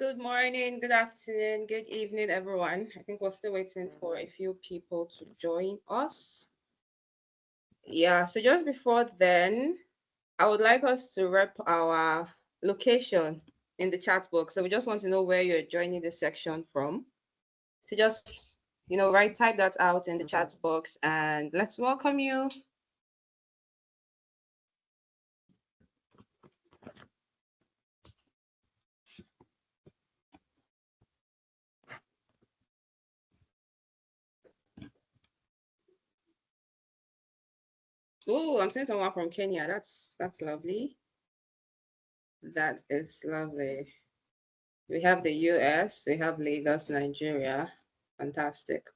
Good morning, good afternoon, good evening, everyone. I think we're still waiting for a few people to join us. Yeah, so just before then, I would like us to rep our location in the chat box. So we just want to know where you're joining this section from. So just, type that out in the chat box and let's welcome you. Oh, I'm seeing someone from Kenya. That's lovely. That is lovely. We have the US, we have Lagos, Nigeria. Fantastic.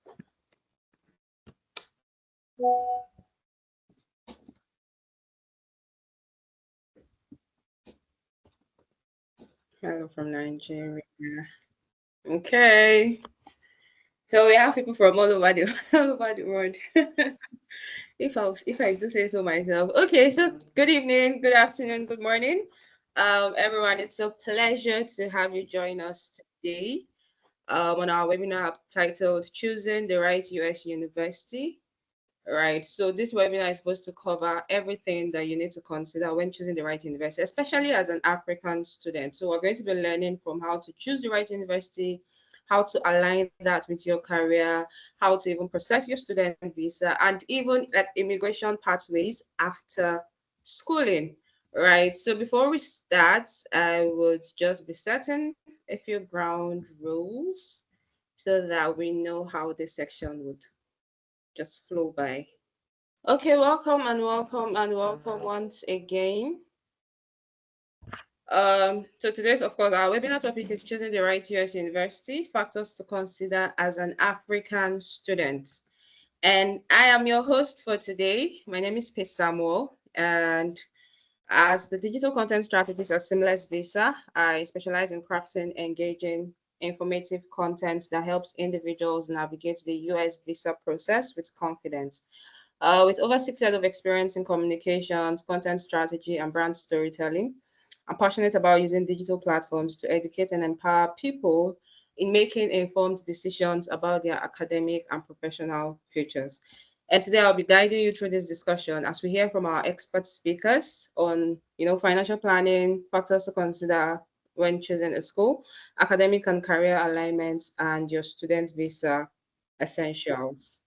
Hello from Nigeria. Okay. So we have people from all over the all over the world. If I do say so myself. Okay, so good evening, good afternoon, good morning. Everyone, it's a pleasure to have you join us today on our webinar titled Choosing the Right U.S. University. Right. So this webinar is supposed to cover everything that you need to consider when choosing the right university, especially as an African student. So we're going to be learning from how to choose the right university, how to align that with your career, how to even process your student visa, and even like immigration pathways after schooling. Right. So before we start, I would just be setting a few ground rules so that we know how this section would just flow by. Okay, welcome and welcome and welcome once again. So today's, of course, our webinar topic is choosing the right U.S. university, factors to consider as an African student. And I am your host for today. My name is Pace Samuel, and as the digital content strategist at Seamless Visa, I specialize in crafting engaging informative content that helps individuals navigate the US visa process with confidence. With over 6 years of experience in communications, content strategy, and brand storytelling, I'm passionate about using digital platforms to educate and empower people in making informed decisions about their academic and professional futures. And today I'll be guiding you through this discussion as we hear from our expert speakers on, financial planning, factors to consider when choosing a school, academic and career alignments, and your student visa essentials.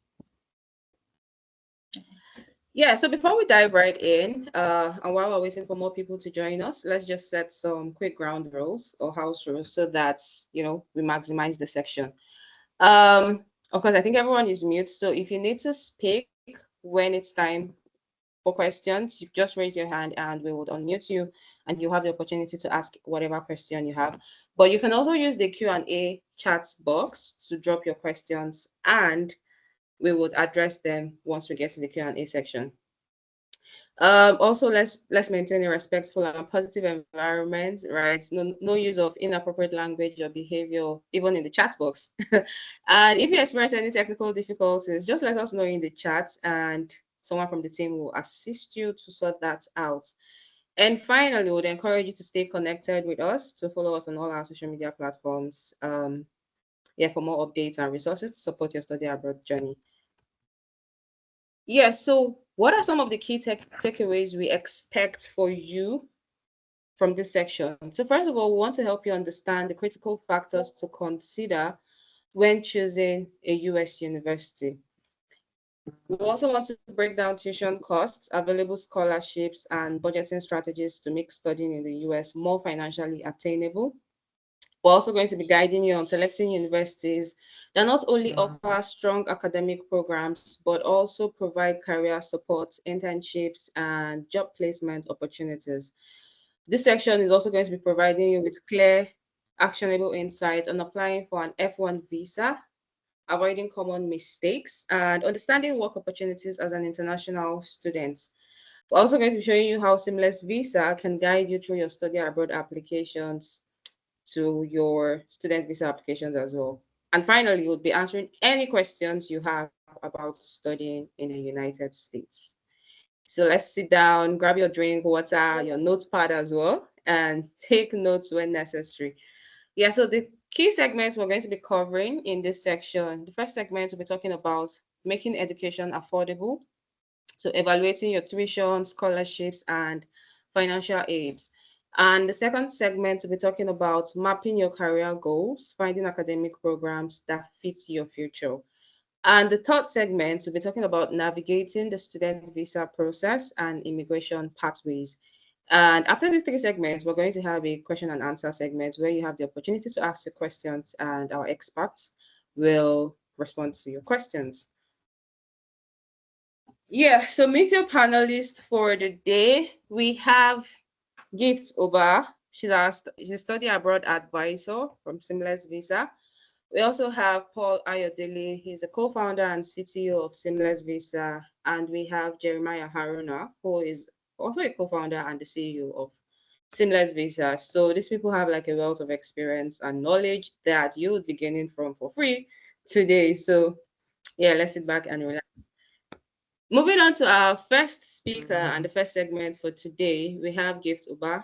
Yeah, so before we dive right in, and while we're waiting for more people to join us, let's just set some quick ground rules or house rules so that, we maximize the section. Of course, I think everyone is mute. So if you need to speak when it's time for questions, you just raise your hand and we would unmute you and you have the opportunity to ask whatever question you have. But you can also use the Q&A chat box to drop your questions and we would address them once we get to the Q&A section. Also, let's maintain a respectful and positive environment, right? No use of inappropriate language or behavior, even in the chat box. And if you experience any technical difficulties, just let us know in the chat, and someone from the team will assist you to sort that out. And finally, we would encourage you to stay connected with us, to follow us on all our social media platforms. Yeah, for more updates and resources to support your study abroad journey. Yeah, so what are some of the key takeaways we expect for you from this section? So first of all, we want to help you understand the critical factors to consider when choosing a US university. We also want to break down tuition costs, available scholarships, and budgeting strategies to make studying in the US more financially attainable. We're also going to be guiding you on selecting universities that not only offer strong academic programs, but also provide career support, internships, and job placement opportunities. This section is also going to be providing you with clear, actionable insights on applying for an F1 visa, avoiding common mistakes, and understanding work opportunities as an international student. We're also going to be showing you how Seamless Visa can guide you through your study abroad applications to your student visa applications as well. And finally, we'll be answering any questions you have about studying in the United States. So let's sit down, grab your drink, water, your notepad as well, and take notes when necessary. Yeah, so the key segments we're going to be covering in this section. The first segment will be talking about making education affordable, so evaluating your tuition, scholarships, and financial aids. And the second segment will be talking about mapping your career goals, finding academic programs that fit your future. And the third segment will be talking about navigating the student visa process and immigration pathways. And after these three segments, we're going to have a question and answer segment where you have the opportunity to ask the questions and our experts will respond to your questions. Yeah, so meet your panelists for the day. We have Gift Oba. She's a study abroad advisor from Seamless Visa. We also have Paul Ayodele. He's the co-founder and CTO of Seamless Visa. And we have Jeremiah Haruna, who is also a co-founder and the CEO of Seamless Visa. So these people have like a wealth of experience and knowledge that you would be gaining from for free today. So yeah, let's sit back and relax. Moving on to our first speaker and the first segment for today, we have Gift Uba.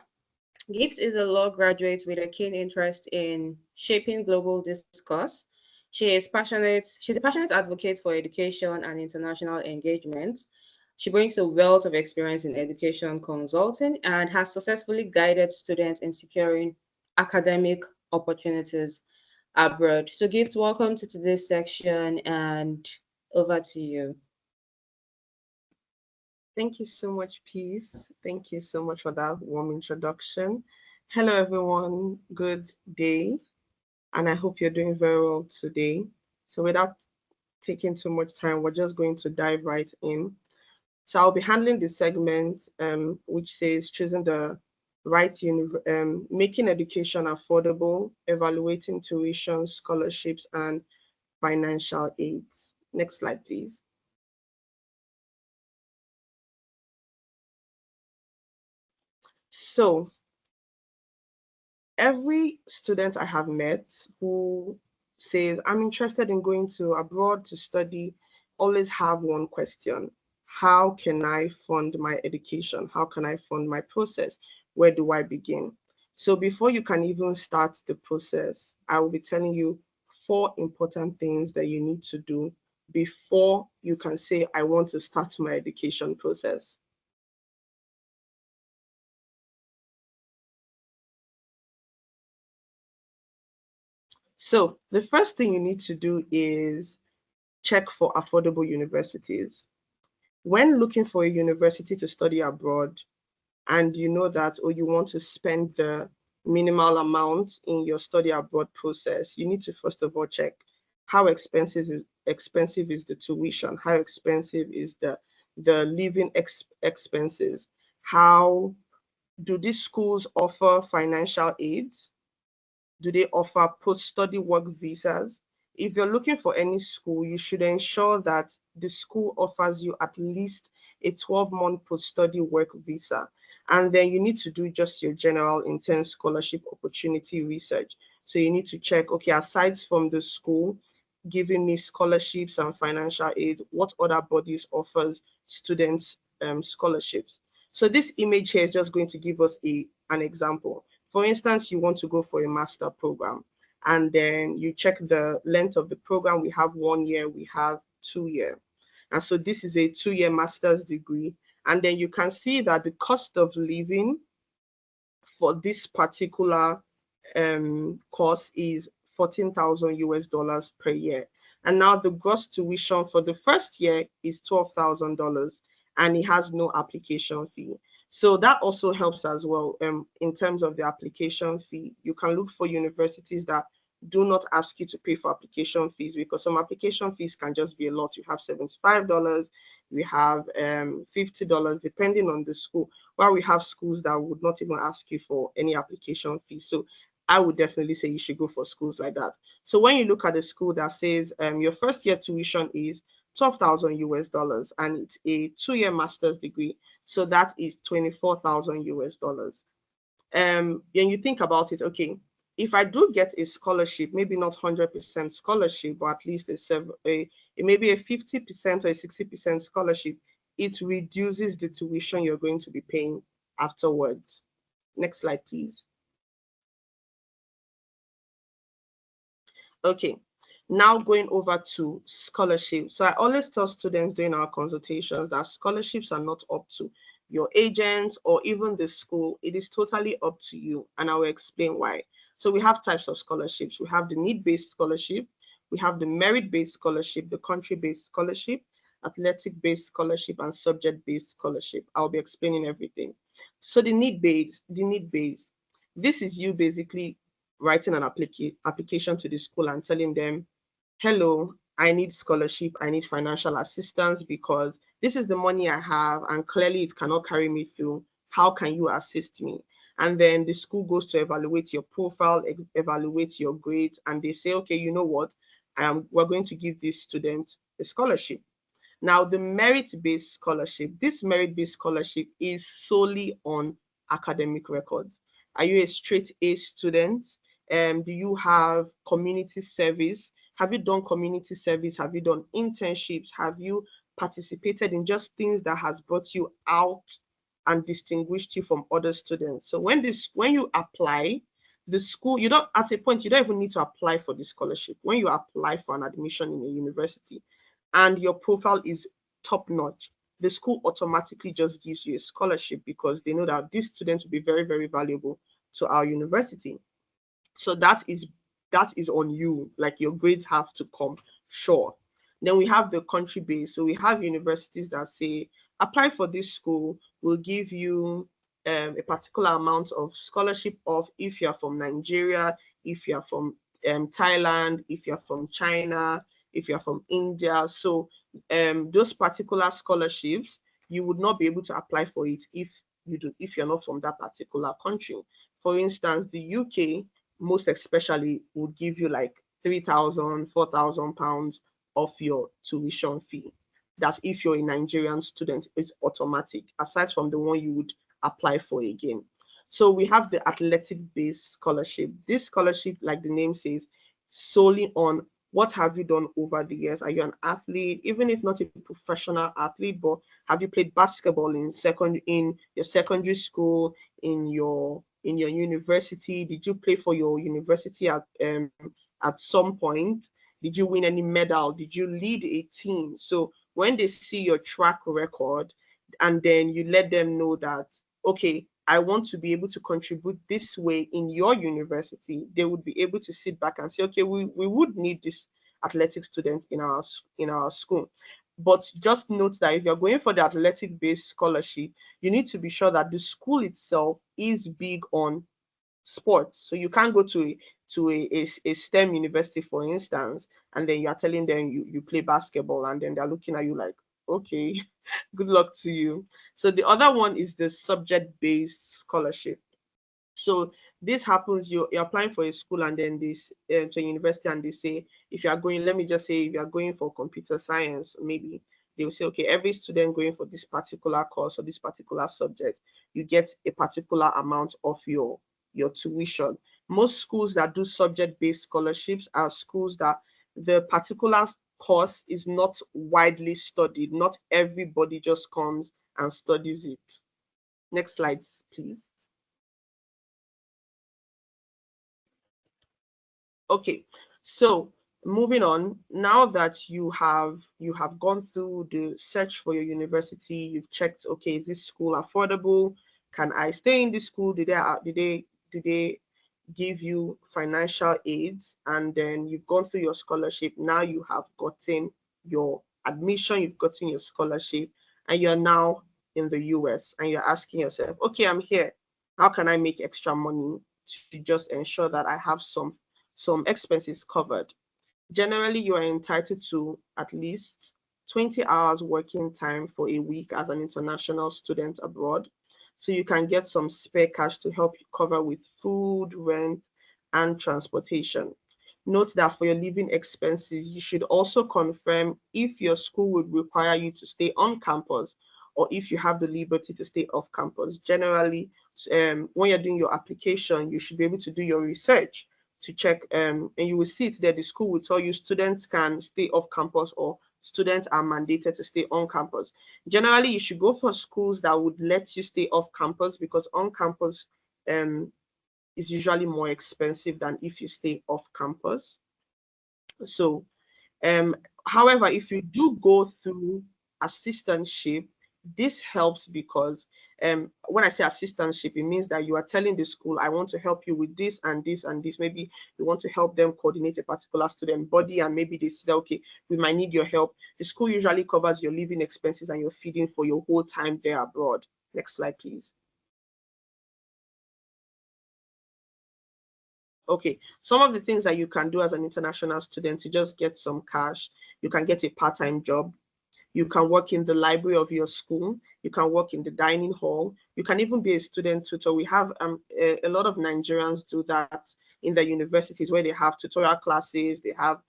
Gift is a law graduate with a keen interest in shaping global discourse. She's a passionate advocate for education and international engagement. She brings a wealth of experience in education consulting and has successfully guided students in securing academic opportunities abroad. So, Gift, welcome to today's section and over to you. Thank you so much, Peace. Thank you so much for that warm introduction. Hello, everyone. Good day. And I hope you're doing very well today. So, without taking too much time, we're just going to dive right in. So, I'll be handling the segment which says choosing the making education affordable, evaluating tuition, scholarships, and financial aids. Next slide, please. So, every student I have met who says, I'm interested in going to abroad to study, always have one question. How can I fund my education? How can I fund my process? Where do I begin? So before you can even start the process, I will be telling you four important things that you need to do before you can say, I want to start my education process. So the first thing you need to do is check for affordable universities. When looking for a university to study abroad, and you know that, or you want to spend the minimal amount in your study abroad process, you need to first of all check how expensive is the tuition, how expensive is the living expenses, how do these schools offer financial aids, do they offer post-study work visas? If you're looking for any school, you should ensure that the school offers you at least a 12-month post-study work visa. And then you need to do just your general intense scholarship opportunity research. So you need to check, okay, aside from the school giving me scholarships and financial aid, what other bodies offers students scholarships? So this image here is just going to give us an example. For instance, you want to go for a master program, and then you check the length of the program. We have 1 year, we have 2 year. And so this is a 2-year master's degree. And then you can see that the cost of living for this particular course is 14,000 US dollars per year. And now the gross tuition for the first year is $12,000, and it has no application fee. So that also helps as well in terms of the application fee. You can look for universities that do not ask you to pay for application fees, because some application fees can just be a lot. You have $75, we have $50, depending on the school, while we have schools that would not even ask you for any application fees. So I would definitely say you should go for schools like that. So when you look at a school that says your first year tuition is 12,000 US dollars and it's a 2-year master's degree, so that is 24,000 US dollars. And you think about it, okay, if I do get a scholarship, maybe not 100% scholarship, but at least maybe a 50% or a 60% scholarship, it reduces the tuition you're going to be paying afterwards. Next slide, please. Okay, now going over to scholarships. So I always tell students during our consultations that scholarships are not up to your agent or even the school. It is totally up to you, and I will explain why. So we have types of scholarships. We have the need-based scholarship, we have the merit-based scholarship, the country-based scholarship, athletic-based scholarship, and subject-based scholarship. I'll be explaining everything. So the need-based, this is you basically writing an application to the school and telling them, hello, I need scholarship, I need financial assistance because this is the money I have and clearly it cannot carry me through. How can you assist me? And then the school goes to evaluate your profile, evaluate your grades, and they say, okay, you know what? We're going to give this student a scholarship. Now, the merit-based scholarship, this merit-based scholarship is solely on academic records. Are you a straight A student? Do you have community service? Have you done community service? Have you done internships? Have you participated in just things that has brought you out and distinguished you from other students? So when you apply, the school, you don't at a point you don't even need to apply for the scholarship. When you apply for an admission in a university, and your profile is top notch, the school automatically just gives you a scholarship because they know that these students will be very, very valuable to our university. So that is on you. Like your grades have to come, sure. Then we have the country base. So we have universities that say apply for this school, we'll give you a particular amount of scholarship of if you're from Nigeria, if you're from Thailand, if you're from China, if you're from India. So those particular scholarships, you would not be able to apply for it if you're not from that particular country. For instance, the UK most especially would give you like 3,000, 4,000 pounds of your tuition fee. That's if you're a Nigerian student, it's automatic, aside from the one you would apply for again. So we have the athletic based scholarship. This scholarship, like the name says, solely on what have you done over the years. Are you an athlete, even if not a professional athlete, but have you played basketball in your secondary school, in your university? Did you play for your university at some point? Did you win any medal? Did you lead a team? So when they see your track record, and then you let them know that, okay, I want to be able to contribute this way in your university, they would be able to sit back and say, okay, we would need this athletic student in our school. But just note that if you're going for the athletic based scholarship, you need to be sure that the school itself is big on sports. So you can't go to a STEM university, for instance, and then you are telling them you play basketball, and then they're looking at you like, okay, good luck to you. So the other one is the subject-based scholarship. So this happens, you're applying for a school and then this to a university, and they say, if you are going, let me just say, if you are going for computer science, maybe they will say, okay, every student going for this particular course or this particular subject, you get a particular amount of your tuition. Most schools that do subject-based scholarships are schools that the particular course is not widely studied. Not everybody just comes and studies it. Next slides, please. Okay, so moving on, now that you have gone through the search for your university, you've checked, okay, is this school affordable? Can I stay in this school? Did they give you financial aids? And then you've gone through your scholarship. Now you have gotten your admission, you've gotten your scholarship, and you're now in the US and you're asking yourself, okay, I'm here. How can I make extra money to just ensure that I have some expenses covered? Generally, you are entitled to at least 20 hours working time for a week as an international student abroad. So you can get some spare cash to help you cover with food, rent, and transportation. Note that for your living expenses, you should also confirm if your school would require you to stay on campus or if you have the liberty to stay off campus. Generally, when you're doing your application, you should be able to do your research to check, and you will see it there. The school will tell you students can stay off campus or students are mandated to stay on campus. Generally, you should go for schools that would let you stay off campus because on campus is usually more expensive than if you stay off campus. So however, if you do go through assistantship, this helps because when I say assistantship, it means that you are telling the school, I want to help you with this and this and this. Maybe you want to help them coordinate a particular student body, and maybe they say, okay, we might need your help. The school usually covers your living expenses and your feeding for your whole time there abroad. Next slide, please. Okay, some of the things that you can do as an international student to just get some cash, you can get a part-time job. You can work in the library of your school. You can work in the dining hall. You can even be a student tutor. We have a lot of Nigerians do that in the universities where they have tutorial classes. They have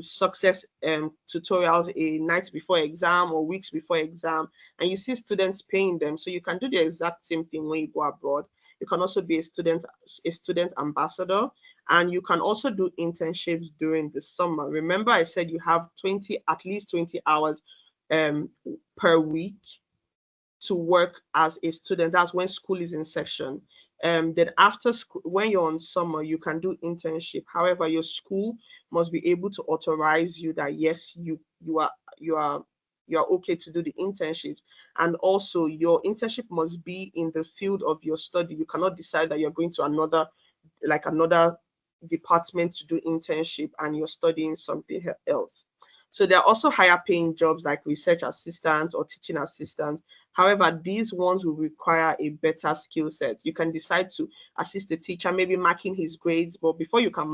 success tutorials a night before exam or weeks before exam, and you see students paying them. So you can do the exact same thing when you go abroad. You can also be a student ambassador, and you can also do internships during the summer. Remember, I said you have at least 20 hours um, per week to work as a student. That's when school is in session. Then after school, when you're on summer, you can do internship. However, your school must be able to authorize you that yes, you are you are okay to do the internships. And also your internship must be in the field of your study. You cannot decide that you're going to another department to do internship and you're studying something else. So there are also higher paying jobs like research assistants or teaching assistants. However, these ones will require a better skill set. You can decide to assist the teacher, maybe marking his grades, but before you can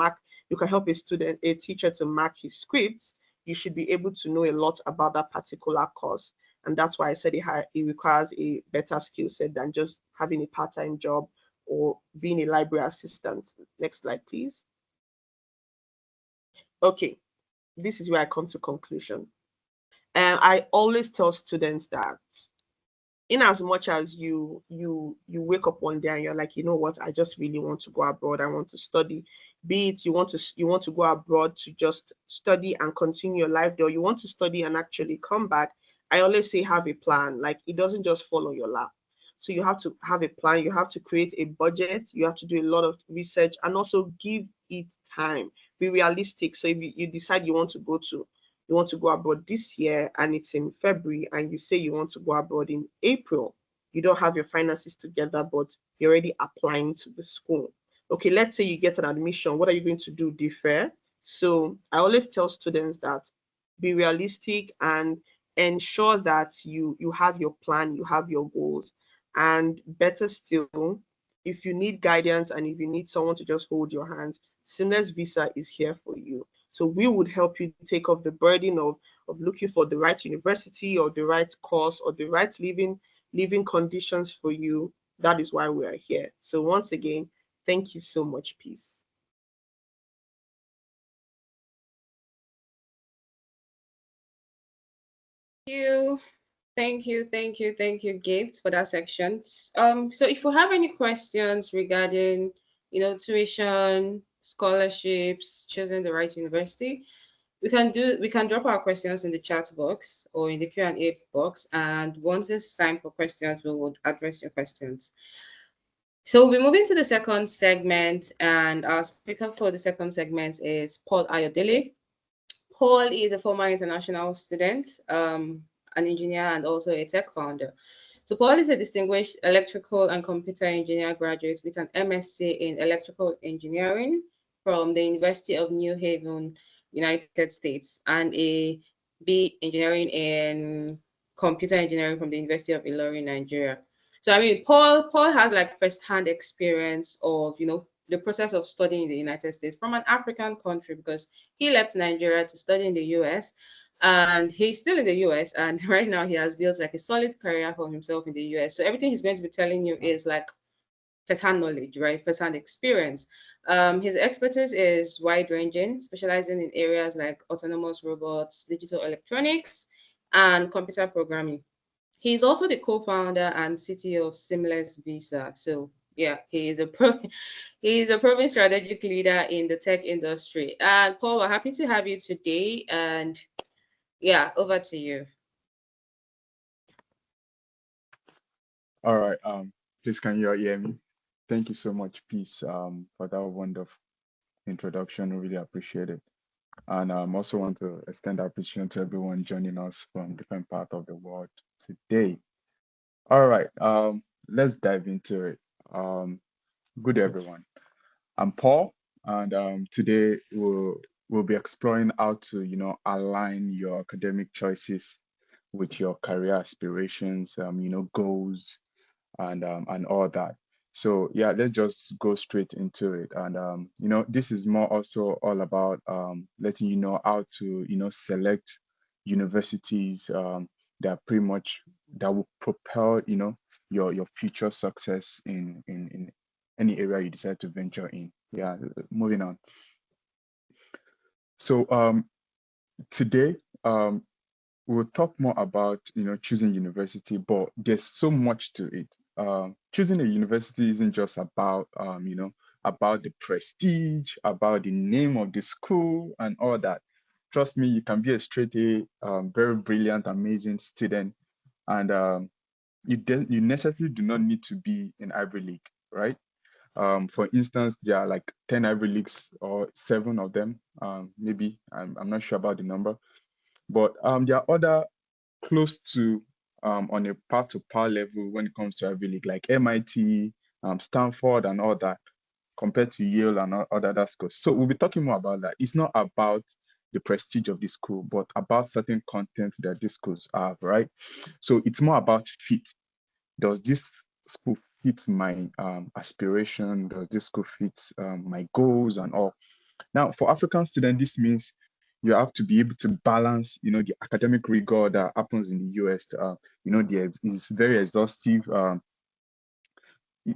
help a teacher to mark his scripts, you should be able to know a lot about that particular course. And that's why I said it requires a better skill set than just having a part-time job or being a library assistant. Next slide, please. Okay, this is where I come to conclusion. And I always tell students that in as much as you wake up one day and you're like, you know what, I just really want to go abroad, I want to study, be it you want to go abroad to just study and continue your life there, or you want to study and actually come back, I always say have a plan. Like, it doesn't just fall on your lap. So you have to have a plan, you have to create a budget, you have to do a lot of research, and also give it time. Be realistic. So if you decide you want to go abroad this year and it's in February, and you say you want to go abroad in April, you don't have your finances together, but you're already applying to the school. Okay, let's say you get an admission. What are you going to do? Defer? So I always tell students that be realistic and ensure that you have your plan, you have your goals. And better still, if you need guidance and if you need someone to just hold your hands, Seamless Visa is here for you. So we would help you take off the burden of looking for the right university or the right course or the right living conditions for you. That is why we are here. So once again, thank you so much. Peace. You. Thank you, Gift, for that section. So if you have any questions regarding, tuition, scholarships, choosing the right university, we can drop our questions in the chat box or in the Q&A box, and once it's time for questions, we will address your questions. So we're moving to the second segment, and our speaker for the second segment is Paul Ayodele. Paul is a former international student, an engineer, and also a tech founder. So Paul is a distinguished electrical and computer engineer graduate with an MSc in electrical engineering from the University of New Haven, United States, and a B engineering in computer engineering from the University of Ilorin, Nigeria. So I mean, Paul has like first-hand experience of the process of studying in the United States from an African country, because he left Nigeria to study in the US, and he's still in the US. And right now he has built like a solid career for himself in the US. So everything he's going to be telling you is like first-hand knowledge, right? First-hand experience. His expertise is wide-ranging, specializing in areas like autonomous robots, digital electronics, and computer programming. He's also the co-founder and CTO of Seamless Visa. So yeah, he is a proven strategic leader in the tech industry. And Paul, we're happy to have you today. And yeah, over to you. All right. Please can you all hear me? Thank you so much, Peace, for that wonderful introduction. Really appreciate it. And also want to extend our appreciation to everyone joining us from different parts of the world today. All right, let's dive into it. Good everyone. I'm Paul, and today we'll be exploring how to align your academic choices with your career aspirations, goals, and all that. So yeah, let's just go straight into it. And this is more also all about letting you know how to select universities that pretty much that will propel your future success in any area you decide to venture in. Yeah, moving on. So today we'll talk more about choosing university, but there's so much to it. Choosing a university isn't just about about the prestige, about the name of the school and all that. Trust me, you can be a straight A, very brilliant, amazing student, and you necessarily do not need to be in Ivy League, right? For instance, there are like 10 Ivy Leagues or 7 of them, maybe. I'm not sure about the number, but there are other close to on a par to par level when it comes to Ivy League, like MIT, Stanford, and all that, compared to Yale and all other schools. So we'll be talking more about that. It's not about the prestige of the school, but about certain content that these schools have, right? So it's more about fit. Does this school fit my aspiration? Does this school fit my goals and all? Now, for African students, this means you have to be able to balance, the academic rigor that happens in the US. It's very exhaustive.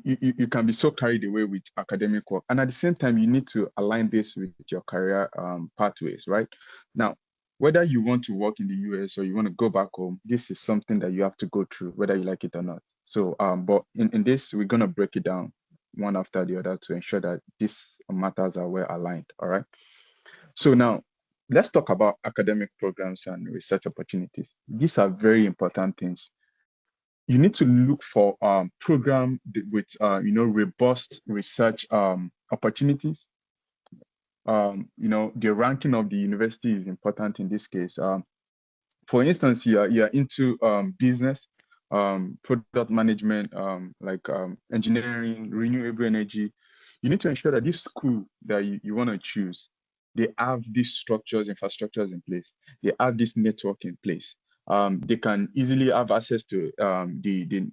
You can be so carried away with academic work, and at the same time, you need to align this with your career pathways, right? Now, whether you want to work in the US or you want to go back home, this is something that you have to go through, whether you like it or not. So, but in this, we're gonna break it down one after the other to ensure that these matters are well aligned. All right. So now let's talk about academic programs and research opportunities. These are very important things. You need to look for program with robust research opportunities. The ranking of the university is important in this case. For instance, you're into business, product management, like engineering, renewable energy. You need to ensure that this school that you want to choose, they have these structures, infrastructures in place. They have this network in place. They can easily have access to the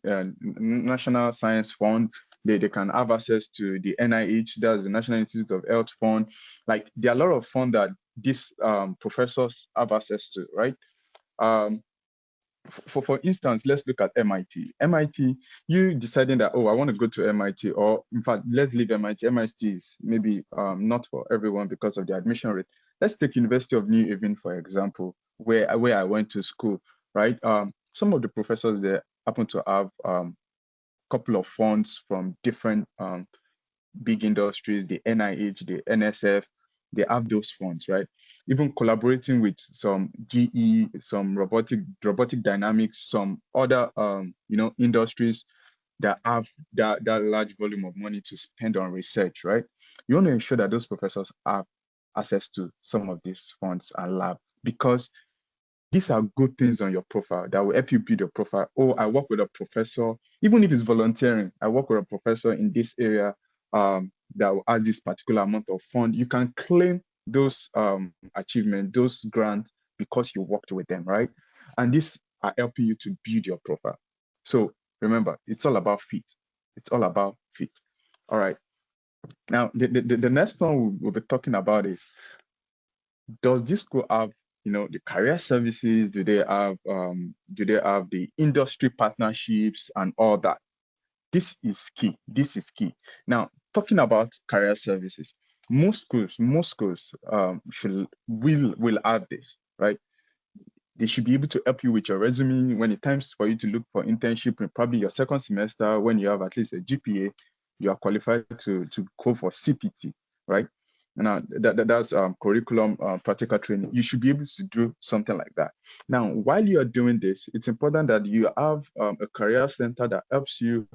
National Science Fund. They can have access to the NIH, that's the National Institute of Health Fund. Like there are a lot of funds that these professors have access to, right? Um, for instance, let's look at MIT. MIT, you deciding that, oh, I want to go to MIT, or in fact, let's leave MIT. MIT is maybe not for everyone because of the admission rate. Let's take University of New Haven, for example, where I went to school, right? Some of the professors there happen to have couple of funds from different big industries, the NIH, the NSF, they have those funds, right? Even collaborating with some GE, some robotic dynamics, some other industries that have that large volume of money to spend on research, right? You want to ensure that those professors have access to some of these funds and lab, because these are good things on your profile that will help you build your profile. Oh, I work with a professor, even if it's volunteering. I work with a professor in this area that will add this particular amount of fund. You can claim those achievements, those grants, because you worked with them, right? And these are helping you to build your profile. So remember, it's all about fit. It's all about fit. All right. Now, the next one we'll be talking about is, does this school have the career services? Do they have the industry partnerships and all that? This is key. This is key. Now, talking about career services, most schools will have this, right? They should be able to help you with your resume when it times for you to look for internship in probably your second semester. When you have at least a GPA, you are qualified to go for CPT, right? Now that's curriculum practical training. You should be able to do something like that. Now, while you are doing this, it's important that you have a career center that helps you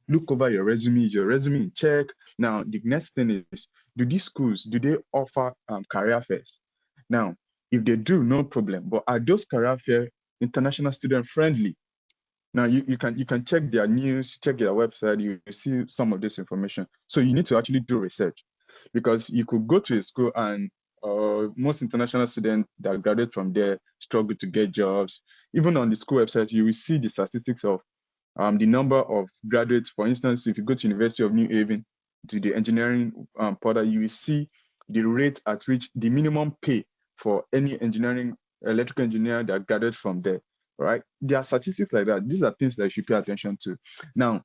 look over your resume in check. Now, the next thing is, do these schools, do they offer career fairs? Now, if they do, no problem. But are those career fair international student friendly? Now you can check their news, check their website, you see some of this information. So you need to actually do research, because you could go to a school and most international students that graduate from there struggle to get jobs. Even on the school website, you will see the statistics of the number of graduates. For instance, if you go to University of New Haven, to the engineering portal, you will see the rate at which the minimum pay for any engineering electrical engineer that graduates from there, right? There are statistics like that. These are things that you should pay attention to. Now,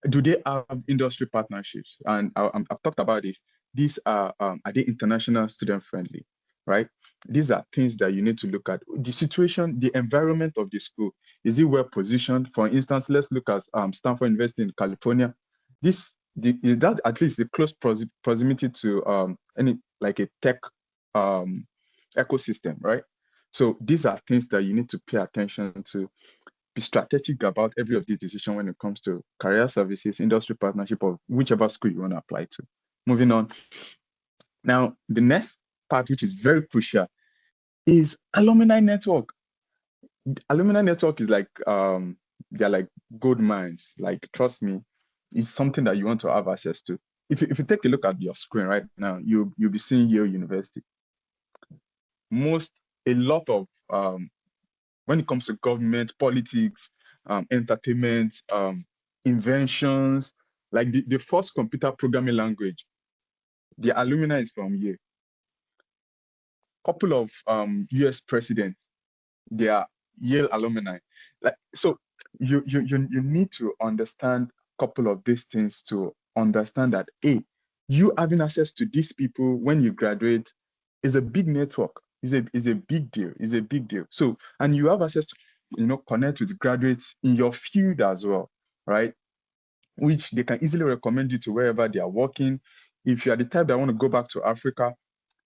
do they have industry partnerships? And I've talked about this. These are they international student friendly, right? These are things that you need to look at. The situation, the environment of the school, is it well positioned? For instance, let's look at Stanford University in California. That at least the close proximity to any like a tech ecosystem, right? So these are things that you need to pay attention to. Be strategic about every of these decisions when it comes to career services, industry partnership, or whichever school you want to apply to. Moving on. Now, the next part, which is very crucial, is alumni network. Alumni network is like they're like gold mines. Like, trust me, it's something that you want to have access to. If you take a look at your screen right now, you'll be seeing Yale University. A lot of when it comes to government, politics, entertainment, inventions, like the first computer programming language, the alumni is from here. Couple of US presidents, they are Yale alumni. Like, so you need to understand a couple of these things to understand that you having access to these people when you graduate is a big network. Is a big deal. Is a big deal. So, and you have access to connect with graduates in your field as well, right? Which they can easily recommend you to wherever they are working. If you are the type that want to go back to Africa,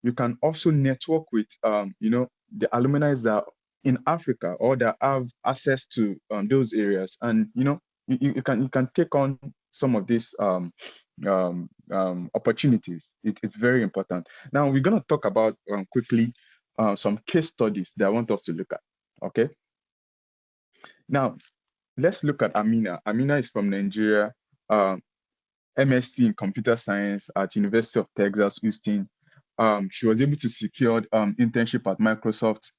you can also network with the alumni that are in Africa or that have access to those areas, and you can take on some of these opportunities. It's very important. Now we're going to talk about quickly some case studies that I want us to look at. Okay. Now let's look at Amina. Amina is from Nigeria. MSc in computer science at University of Texas, Houston. She was able to secure internship at Microsoft.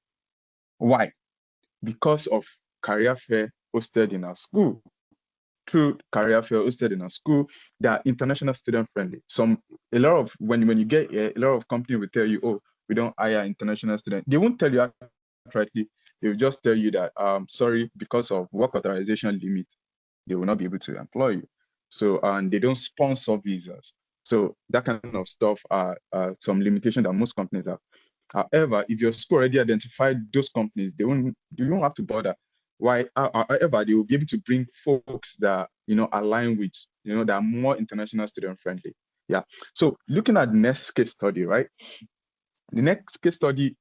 Why? Because of career fair hosted in our school. Through career fair hosted in our school, they are international student friendly. When you get here, a lot of companies will tell you, oh, we don't hire international students. They won't tell you outrightly. They will just tell you that sorry, because of work authorization limit, they will not be able to employ you. So, and they don't sponsor visas. So that kind of stuff are some limitation that most companies have. However, if your school already identified those companies, you don't have to bother. Why? However, they will be able to bring folks that align with that are more international student friendly. Yeah. So looking at the next case study, right? The next case study.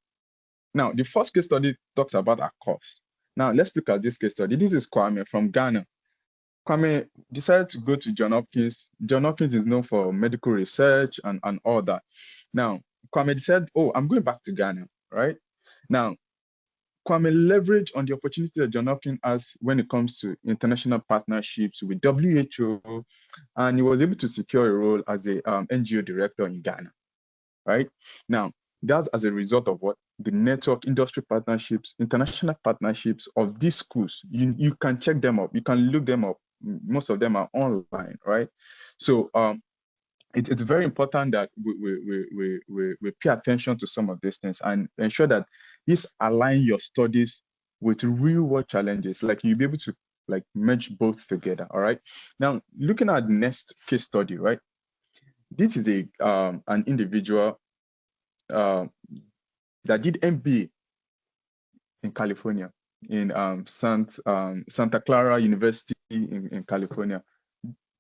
Now, the first case study talks about our course. Now, let's look at this case study. This is Kwame from Ghana. Kwame decided to go to John Hopkins. John Hopkins is known for medical research and all that. Now, Kwame said, oh, I'm going back to Ghana, right? Now, Kwame leveraged on the opportunity that John Hopkins has when it comes to international partnerships with WHO, and he was able to secure a role as a NGO director in Ghana, right? Now, that's as a result of what? The network, industry partnerships, international partnerships of these schools. You can check them up. You can look them up. Most of them are online, right? So it's very important that we pay attention to some of these things and ensure that these align your studies with real world challenges. Like you'll be able to like merge both together. All right. Now, looking at the next case study, right? This is an individual that did MBA in California, in Santa Clara University in California.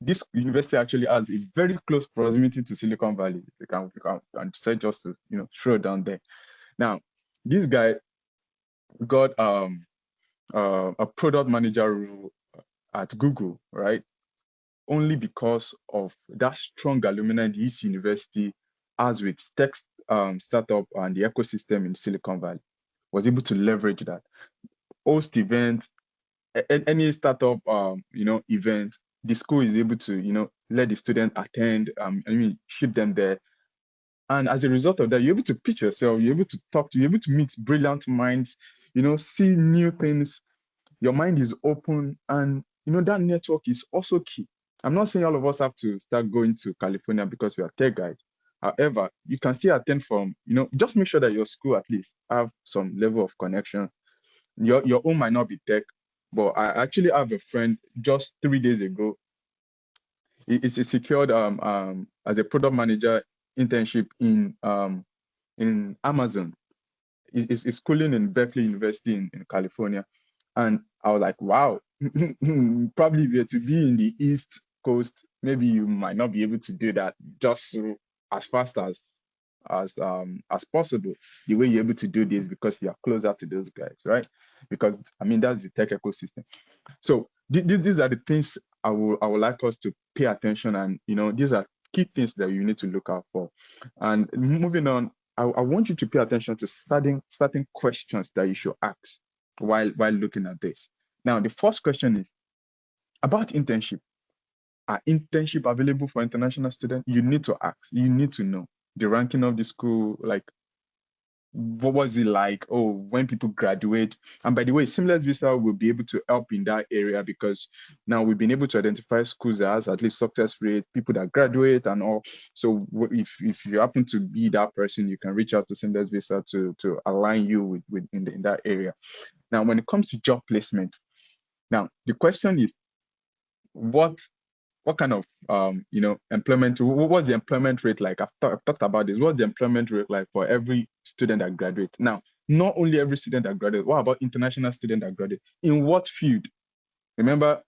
This university actually has a very close proximity to Silicon Valley. You can decide just to throw down there. Now, this guy got a product manager role at Google, right? Only because of that strong alumni this university has with startup and the ecosystem in Silicon Valley. Was able to leverage that, host events, any startup event. The school is able to let the student attend. Ship them there. And as a result of that, you're able to pitch yourself, you're able to talk to, you're able to meet brilliant minds, see new things. Your mind is open, and that network is also key. I'm not saying all of us have to start going to California because we are tech guys. However, you can still attend from, just make sure that your school at least have some level of connection. Your own might not be tech, but I actually have a friend just 3 days ago. He secured as a product manager internship in Amazon. He's schooling in Berkeley University in California. And I was like, wow, probably if you're to be in the East Coast, maybe you might not be able to do that just as fast as possible. The way you're able to do this because you are closer to those guys, right? Because that's the tech ecosystem. So these are the things I would like us to pay attention, and these are key things that you need to look out for. And moving on, I want you to pay attention to certain questions that you should ask while looking at this. Now, the first question is about internship. Are internship available for international students? You need to ask. You need to know the ranking of the school, like what was it like? Oh, when people graduate. And by the way, Seamless Visa will be able to help in that area, because now we've been able to identify schools that has at least success rate, people that graduate and all. So if you happen to be that person, you can reach out to Seamless Visa to align you with in that area. Now, when it comes to job placement, now the question is, what kind of employment, what's the employment rate like? I've talked about this. What's the employment rate like for every student that graduates? Now, not only every student that graduates, what about international student that graduate? In what field? Remember,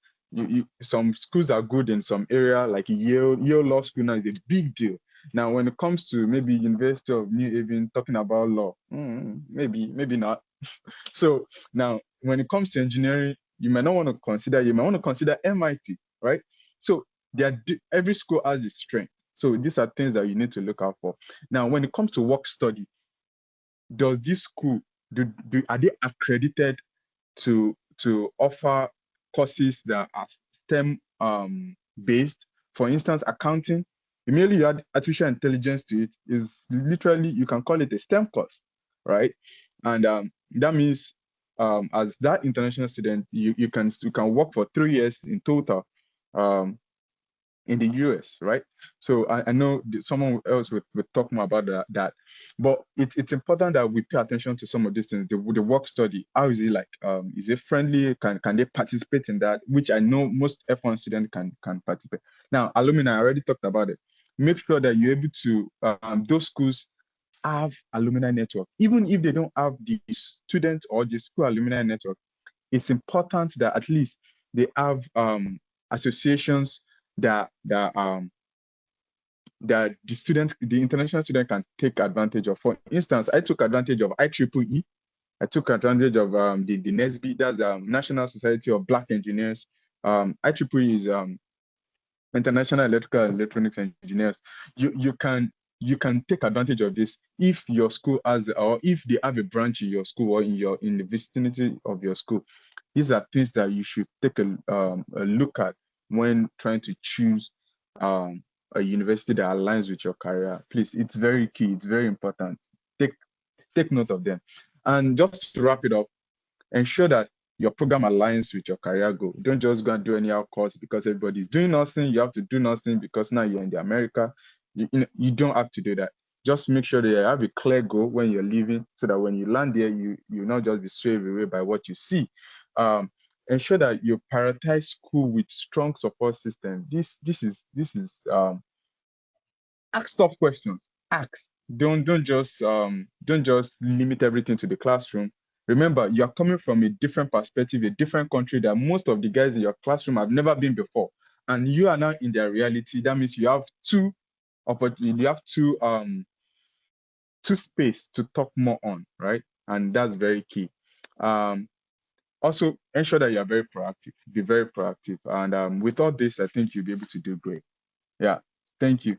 some schools are good in some area, like Yale Law School now is a big deal. Now, when it comes to maybe University of New Haven talking about law, maybe not. So now, when it comes to engineering, you might want to consider MIT, right? So every school has its strength. So these are things that you need to look out for. Now, when it comes to work study, does this school are they accredited to offer courses that are STEM based? For instance, accounting. Immediately you add artificial intelligence to it, is literally, you can call it a STEM course, right? And that means as that international student, you can work for 3 years in total in the US, right? So I know someone else would talk more about that. But it's important that we pay attention to some of these things. The work study, how is it like? Is it friendly? Can they participate in that? Which I know most F1 students can participate. Now, alumni, I already talked about it. Make sure that you're able to, those schools have alumni network. Even if they don't have the student or the school alumni network, it's important that at least they have associations that the international student can take advantage of. For instance, I took advantage of IEEE. I took advantage of the NSB, that's National Society of Black Engineers. IEEE is International Electrical and Electronics Engineers. You can take advantage of this if your school has, or if they have a branch in your school or in the vicinity of your school. These are things that you should take a look at when trying to choose a university that aligns with your career. Please, it's very key. It's very important. Take note of them. And just to wrap it up, ensure that your program aligns with your career goal. Don't just go and do any course because everybody's doing nothing. You have to do nothing because now you're in the America. You don't have to do that. Just make sure that you have a clear goal when you're leaving, so that when you land there, you not just be swayed away by what you see. Ensure that you prioritize school with strong support system. This is ask tough questions. Ask. Don't just limit everything to the classroom. Remember, you are coming from a different perspective, a different country that most of the guys in your classroom have never been before, and you are now in their reality. That means you have two opportunity. You have two space to talk more on, right? And that's very key. Also, ensure that you are very proactive. Be very proactive, and with all this, I think you'll be able to do great. Yeah. Thank you.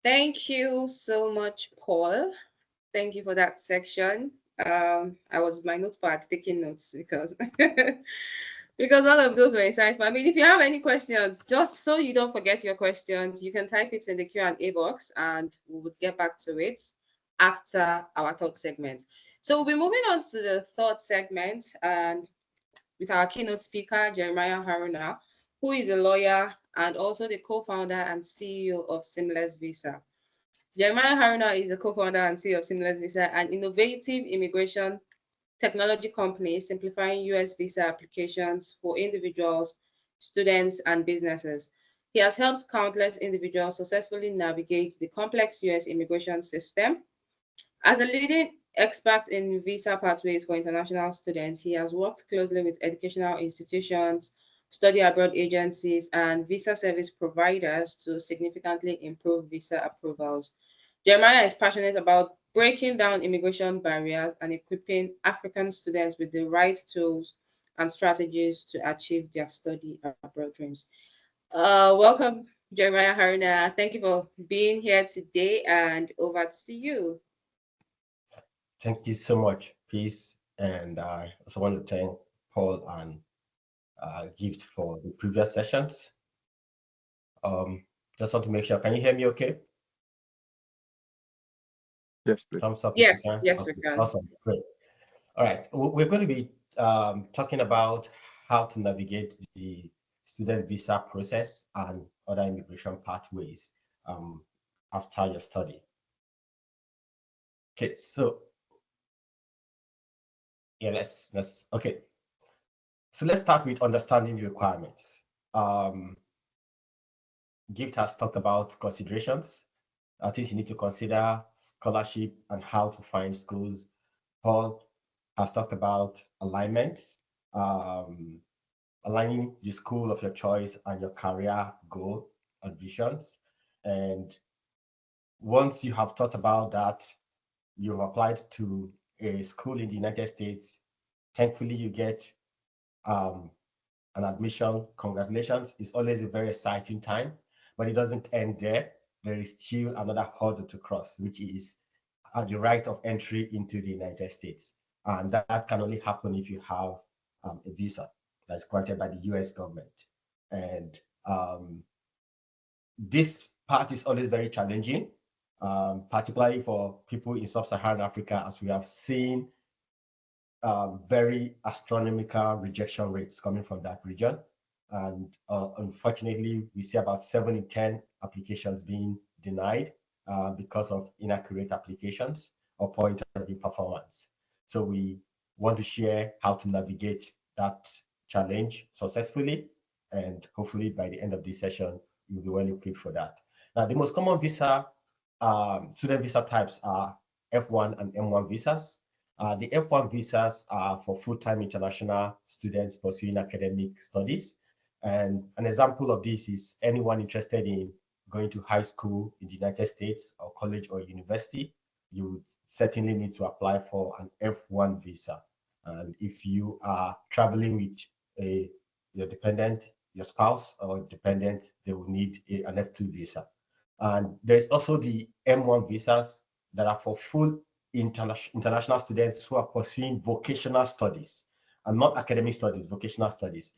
Thank you so much, Paul. Thank you for that section. I was my notepad taking notes because because all of those were insightful. I mean, if you have any questions, just so you don't forget your questions, you can type it in the Q&A box, and we would get back to it after our third segment. So we'll be moving on to the third segment, and with our keynote speaker, Jeremiah Haruna, who is a lawyer and also the co-founder and CEO of Seamless Visa. Jeremiah Haruna is a co-founder and CEO of Seamless Visa, an innovative immigration technology company simplifying U.S. visa applications for individuals, students, and businesses. He has helped countless individuals successfully navigate the complex U.S. immigration system. As a leading expert in visa pathways for international students, he has worked closely with educational institutions, study abroad agencies, and visa service providers to significantly improve visa approvals. Jeremiah is passionate about breaking down immigration barriers and equipping African students with the right tools and strategies to achieve their study abroad dreams. Welcome, Jeremiah Haruna. Thank you for being here today, and over to you. Thank you so much, Peace. And I also want to thank Paul and Gift for the previous sessions. Just want to make sure, can you hear me okay? Yes, please. Thumbs up if you Yes, can. yes, Okay, we can. awesome, great. All right, we're going to be talking about how to navigate the student visa process and other immigration pathways after your study. Okay, so yeah, okay. So let's start with understanding the requirements. Gift has talked about considerations, things you need to consider, scholarship, and how to find schools. Paul has talked about alignment, um, aligning the school of your choice and your career goal and visions. And once you have thought about that, you've applied to a school in the United States. Thankfully, you get um, an admission. Congratulations. It's always a very exciting time, but it doesn't end there. There is still another hurdle to cross, which is the right of entry into the United States. And that can only happen if you have a visa that's granted by the US government. And this part is always very challenging, particularly for people in sub-Saharan Africa, as we have seen very astronomical rejection rates coming from that region. And unfortunately, we see about 7 in 10 applications being denied because of inaccurate applications or poor interview performance. So we want to share how to navigate that challenge successfully. And hopefully by the end of this session, you'll be well equipped for that. Now, the most common student visa types are F1 and M1 visas. The F1 visas are for full-time international students pursuing academic studies. And an example of this is anyone interested in going to high school in the United States or college or university, you would certainly need to apply for an F1 visa. And if you are traveling with your dependent, your spouse or dependent, they will need an F2 visa. And there's also the M1 visas that are for full international students who are pursuing vocational studies and not academic studies, vocational studies.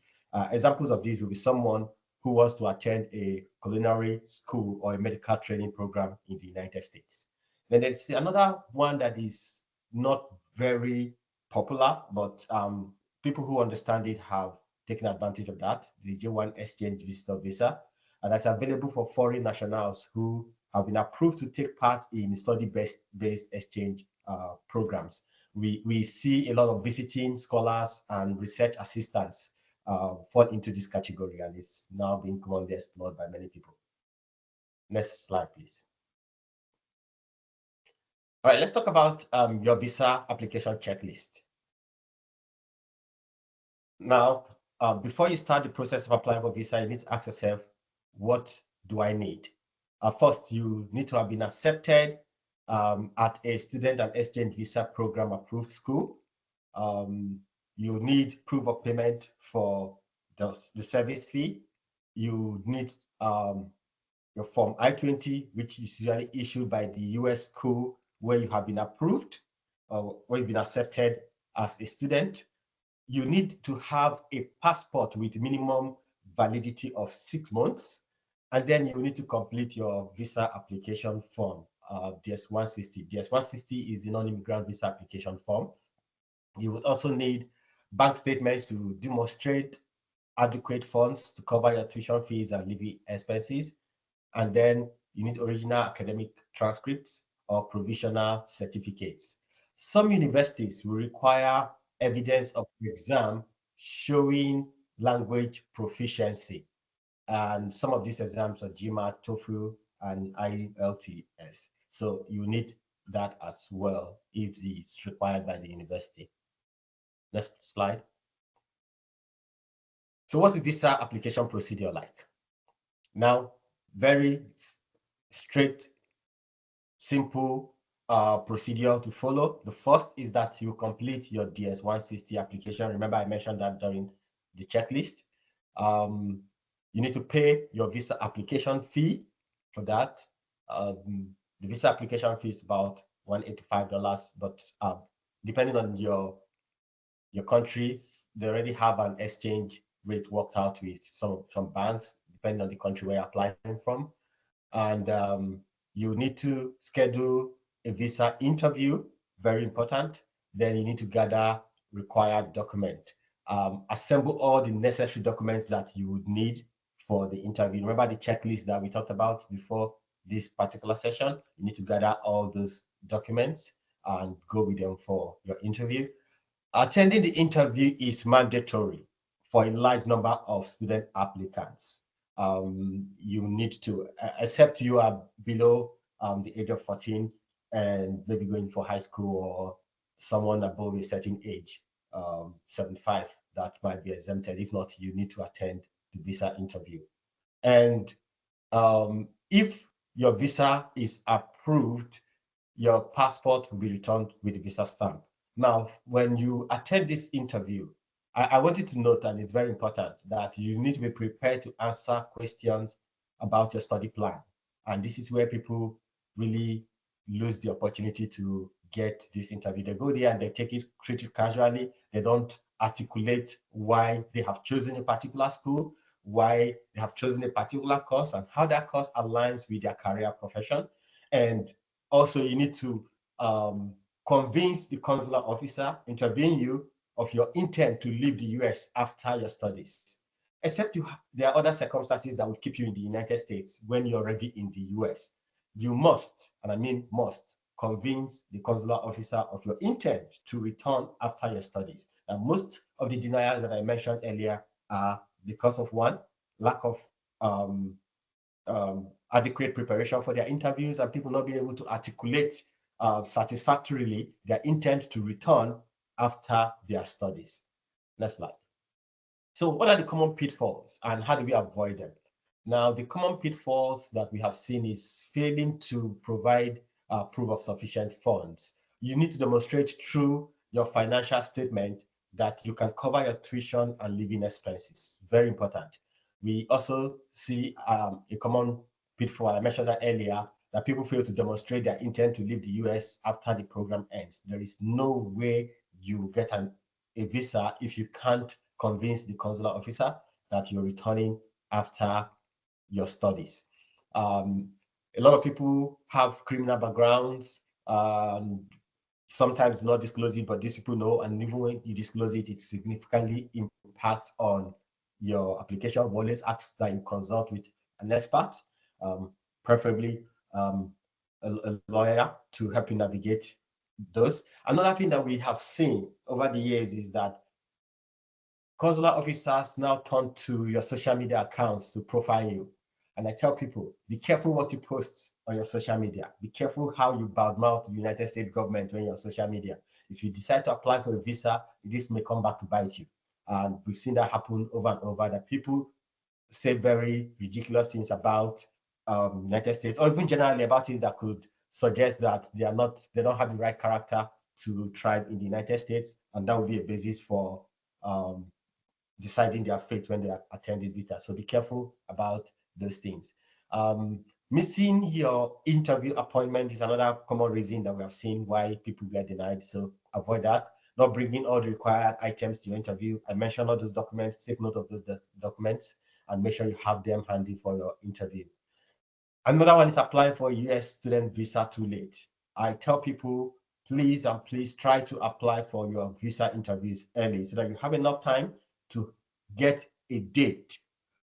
Examples of these will be someone who wants to attend a culinary school or a medical training program in the United States. Then there's another one that is not very popular, but people who understand it have taken advantage of that, the J1 exchange visitor visa, and that's available for foreign nationals who have been approved to take part in study-based exchange programs. We see a lot of visiting scholars and research assistants fall into this category, and it's now being commonly explored by many people. Next slide, please. All right, let's talk about your visa application checklist. Now, before you start the process of applying for visa, you need to ask yourself, what do I need? First, you need to have been accepted at a student and exchange visa program approved school. You need proof of payment for the service fee. You need your Form I-20, which is usually issued by the U.S. school where you have been approved or where you've been accepted as a student. You need to have a passport with minimum validity of 6 months. And then you need to complete your visa application form, DS-160. DS-160 is the non-immigrant visa application form. You will also need bank statements to demonstrate adequate funds to cover your tuition fees and living expenses. And then you need original academic transcripts or provisional certificates. Some universities will require evidence of the exam showing language proficiency. And some of these exams are GMAT, TOEFL, and IELTS. So you need that as well if it's required by the university. Next slide. So what's the visa application procedure like? Now, very straight, simple procedure to follow. The first is that you complete your DS-160 application. Remember, I mentioned that during the checklist. You need to pay your visa application fee for that. The visa application fee is about $185, but depending on your country, they already have an exchange rate worked out with some banks, depending on the country where you're applying from. And you need to schedule a visa interview, very important. Then you need to gather required document. Assemble all the necessary documents that you would need for the interview. Remember the checklist that we talked about before this particular session? You need to gather all those documents and go with them for your interview. Attending the interview is mandatory for a large number of student applicants. You need to, except you are below the age of 14 and maybe going for high school, or someone above a certain age, 75, that might be exempted. If not, you need to attend the visa interview. And if your visa is approved, your passport will be returned with the visa stamp. Now, when you attend this interview, I want you to note, and it's very important, that you need to be prepared to answer questions about your study plan. And this is where people really lose the opportunity to get this interview. They go there and they take it pretty casually. They don't articulate why they have chosen a particular school, why they have chosen a particular course, and how that course aligns with their career profession. And also, you need to convince the consular officer interviewing you of your intent to leave the US after your studies. Except there are other circumstances that would keep you in the United States when you're already in the US. You must, and I mean must, convince the consular officer of your intent to return after your studies. And most of the denials that I mentioned earlier are because of, one, lack of adequate preparation for their interviews, and people not being able to articulate satisfactorily their intent to return after their studies. Next slide. So what are the common pitfalls and how do we avoid them? Now, the common pitfalls that we have seen is failing to provide proof of sufficient funds. You need to demonstrate through your financial statement that you can cover your tuition and living expenses. Very important. We also see a common pitfall, I mentioned that earlier, that people fail to demonstrate their intent to leave the US after the program ends. There is no way you get a visa if you can't convince the consular officer that you're returning after your studies. A lot of people have criminal backgrounds, sometimes not disclose it, but these people know, and even when you disclose it, it significantly impacts on your application. We always ask that you consult with an expert, preferably a lawyer, to help you navigate those. Another thing that we have seen over the years is that consular officers now turn to your social media accounts to profile you. And I tell people, be careful what you post on your social media. Be careful how you badmouth the United States government when you're on social media. If you decide to apply for a visa, this may come back to bite you. And we've seen that happen over and over, that people say very ridiculous things about United States, or even generally about things that could suggest that they don't have the right character to thrive in the United States. And that would be a basis for deciding their fate when they attend this visa. So be careful about those things. Missing your interview appointment is another common reason that we have seen why people get denied. So avoid that. Not bringing all the required items to your interview. I mentioned all those documents. Take note of those documents and make sure you have them handy for your interview. Another one is applying for a US student visa too late. I tell people, please and please try to apply for your visa interviews early so that you have enough time to get a date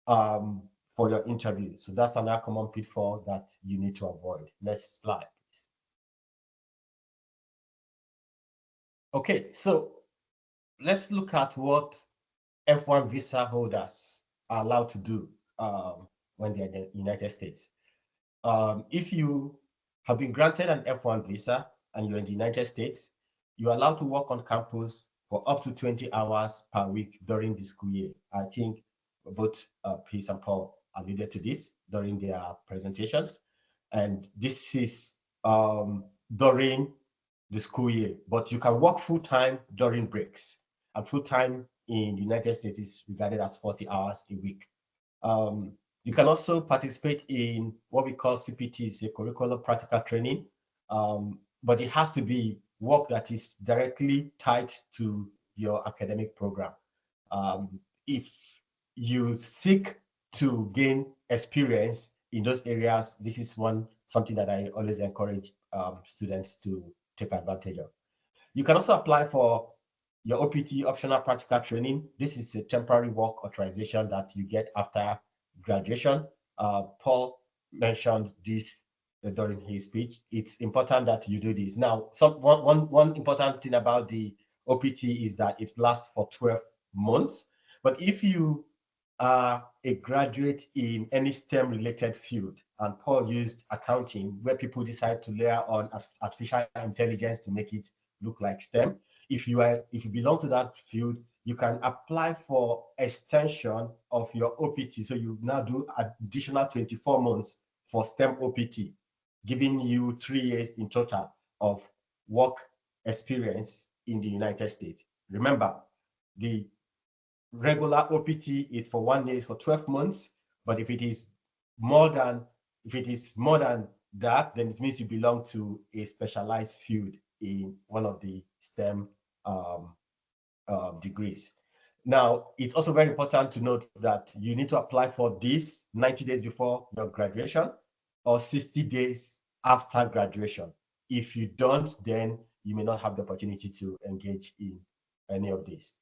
for your interview. So that's another common pitfall that you need to avoid. Next slide, please. Okay, so let's look at what F1 visa holders are allowed to do when they're in the United States. If you have been granted an F1 visa and you're in the United States, you're allowed to work on campus for up to 20 hours per week during the school year. I think both Peace and Paul alluded to this during their presentations. And this is during the school year, but you can work full-time during breaks. And full-time in the United States is regarded as 40 hours a week. You can also participate in what we call CPT, a curriculum practical training, but it has to be work that is directly tied to your academic program. If you seek to gain experience in those areas, this is something that I always encourage students to take advantage of. You can also apply for your OPT, optional practical training. This is a temporary work authorization that you get after graduation. Paul mentioned this during his speech. It's important that you do this. Now, one important thing about the OPT is that it lasts for 12 months. But if you are a graduate in any STEM related field, and Paul used accounting, where people decide to layer on artificial intelligence to make it look like STEM. If you belong to that field, you can apply for extension of your OPT. So you now do additional 24 months for STEM OPT, giving you 3 years in total of work experience in the United States. Remember, the regular OPT is for 1 year, for 12 months. But if it is more than that, then it means you belong to a specialized field in one of the STEM degrees. Now, it's also very important to note that you need to apply for this 90 days before your graduation or 60 days after graduation. If you don't, then you may not have the opportunity to engage in any of this.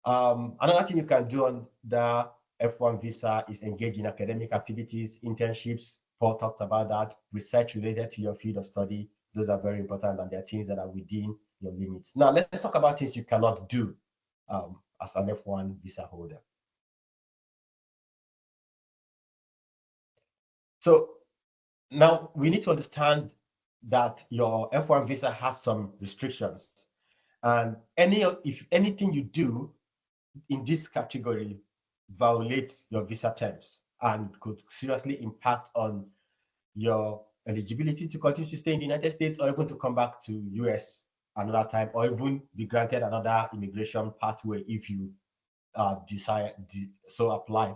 Another thing you can do on the F1 visa is engage in academic activities, internships. Paul talked about that. Research related to your field of study. Those are very important, and they're things that are within your limits. Now, let's talk about things you cannot do as an F1 visa holder. So now we need to understand that your F1 visa has some restrictions, and if anything you do in this category violates your visa terms and could seriously impact on your eligibility to continue to stay in the United States or even to come back to US another time, or even be granted another immigration pathway if you desire so apply.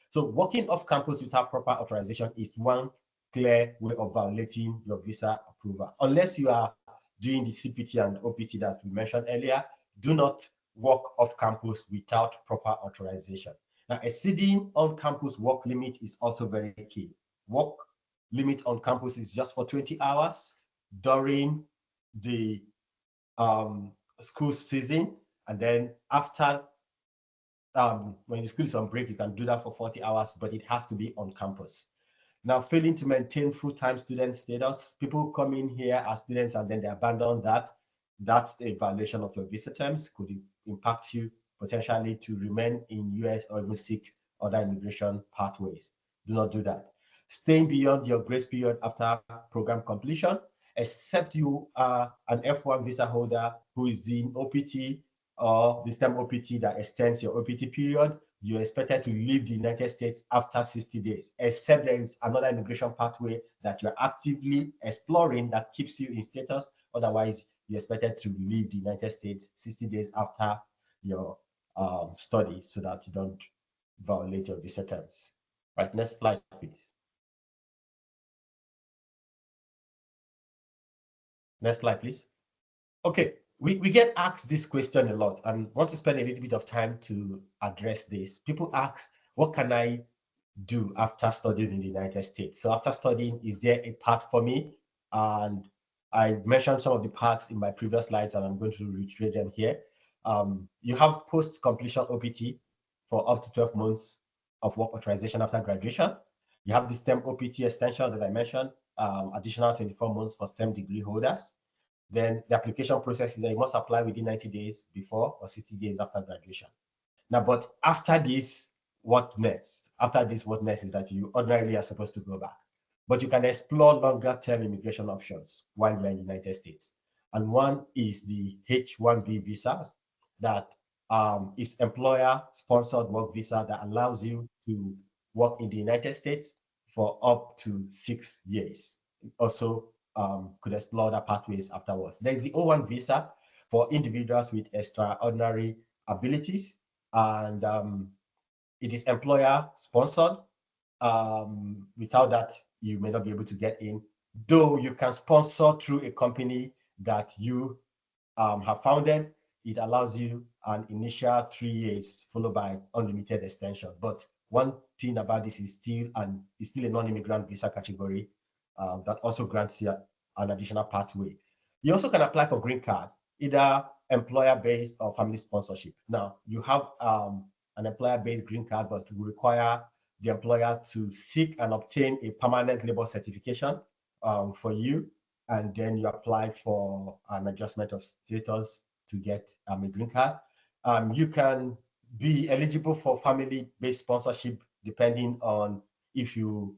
So working off campus without proper authorization is one clear way of violating your visa approval. Unless you are doing the CPT and OPT that we mentioned earlier, do not work off campus without proper authorization. Now, exceeding on-campus work limit is also very key. Work limit on campus is just for 20 hours during the school season, and then after when the school is on break, you can do that for 40 hours, but it has to be on campus. Now, failing to maintain full-time student status, people come in here as students and then they abandon that. That's a violation of your visa terms, could impact you potentially to remain in US or even seek other immigration pathways. Do not do that. Staying beyond your grace period after program completion, except you are an F1 visa holder who is doing OPT or the STEM OPT that extends your OPT period, you're expected to leave the United States after 60 days, except there is another immigration pathway that you're actively exploring that keeps you in status. Otherwise, you're expected to leave the United States 60 days after your study so that you don't violate your visa terms. Right, next slide, please. Next slide, please. Okay, we get asked this question a lot and want to spend a little bit of time to address this. People ask, what can I do after studying in the United States? So after studying, is there a path for me? And I mentioned some of the paths in my previous slides, and I'm going to reiterate them here. You have post-completion OPT for up to 12 months of work authorization after graduation. You have the STEM OPT extension that I mentioned, additional 24 months for STEM degree holders. Then the application process is that you must apply within 90 days before or 60 days after graduation. Now, but after this, what next? After this, what next is that you ordinarily are supposed to go back. But you can explore longer term immigration options while you're in the United States. And one is the H-1B visas that is employer-sponsored work visa that allows you to work in the United States for up to 6 years. Also, could explore the pathways afterwards. There's the O-1 visa for individuals with extraordinary abilities, and it is employer sponsored. Without that, you may not be able to get in, though you can sponsor through a company that you have founded. It allows you an initial 3 years followed by unlimited extension. But one thing about this is still a non-immigrant visa category that also grants you an additional pathway. You also can apply for green card, either employer-based or family sponsorship. Now, you have an employer-based green card, but will require the employer to seek and obtain a permanent labor certification for you, and then you apply for an adjustment of status to get a green card. You can be eligible for family-based sponsorship depending on if you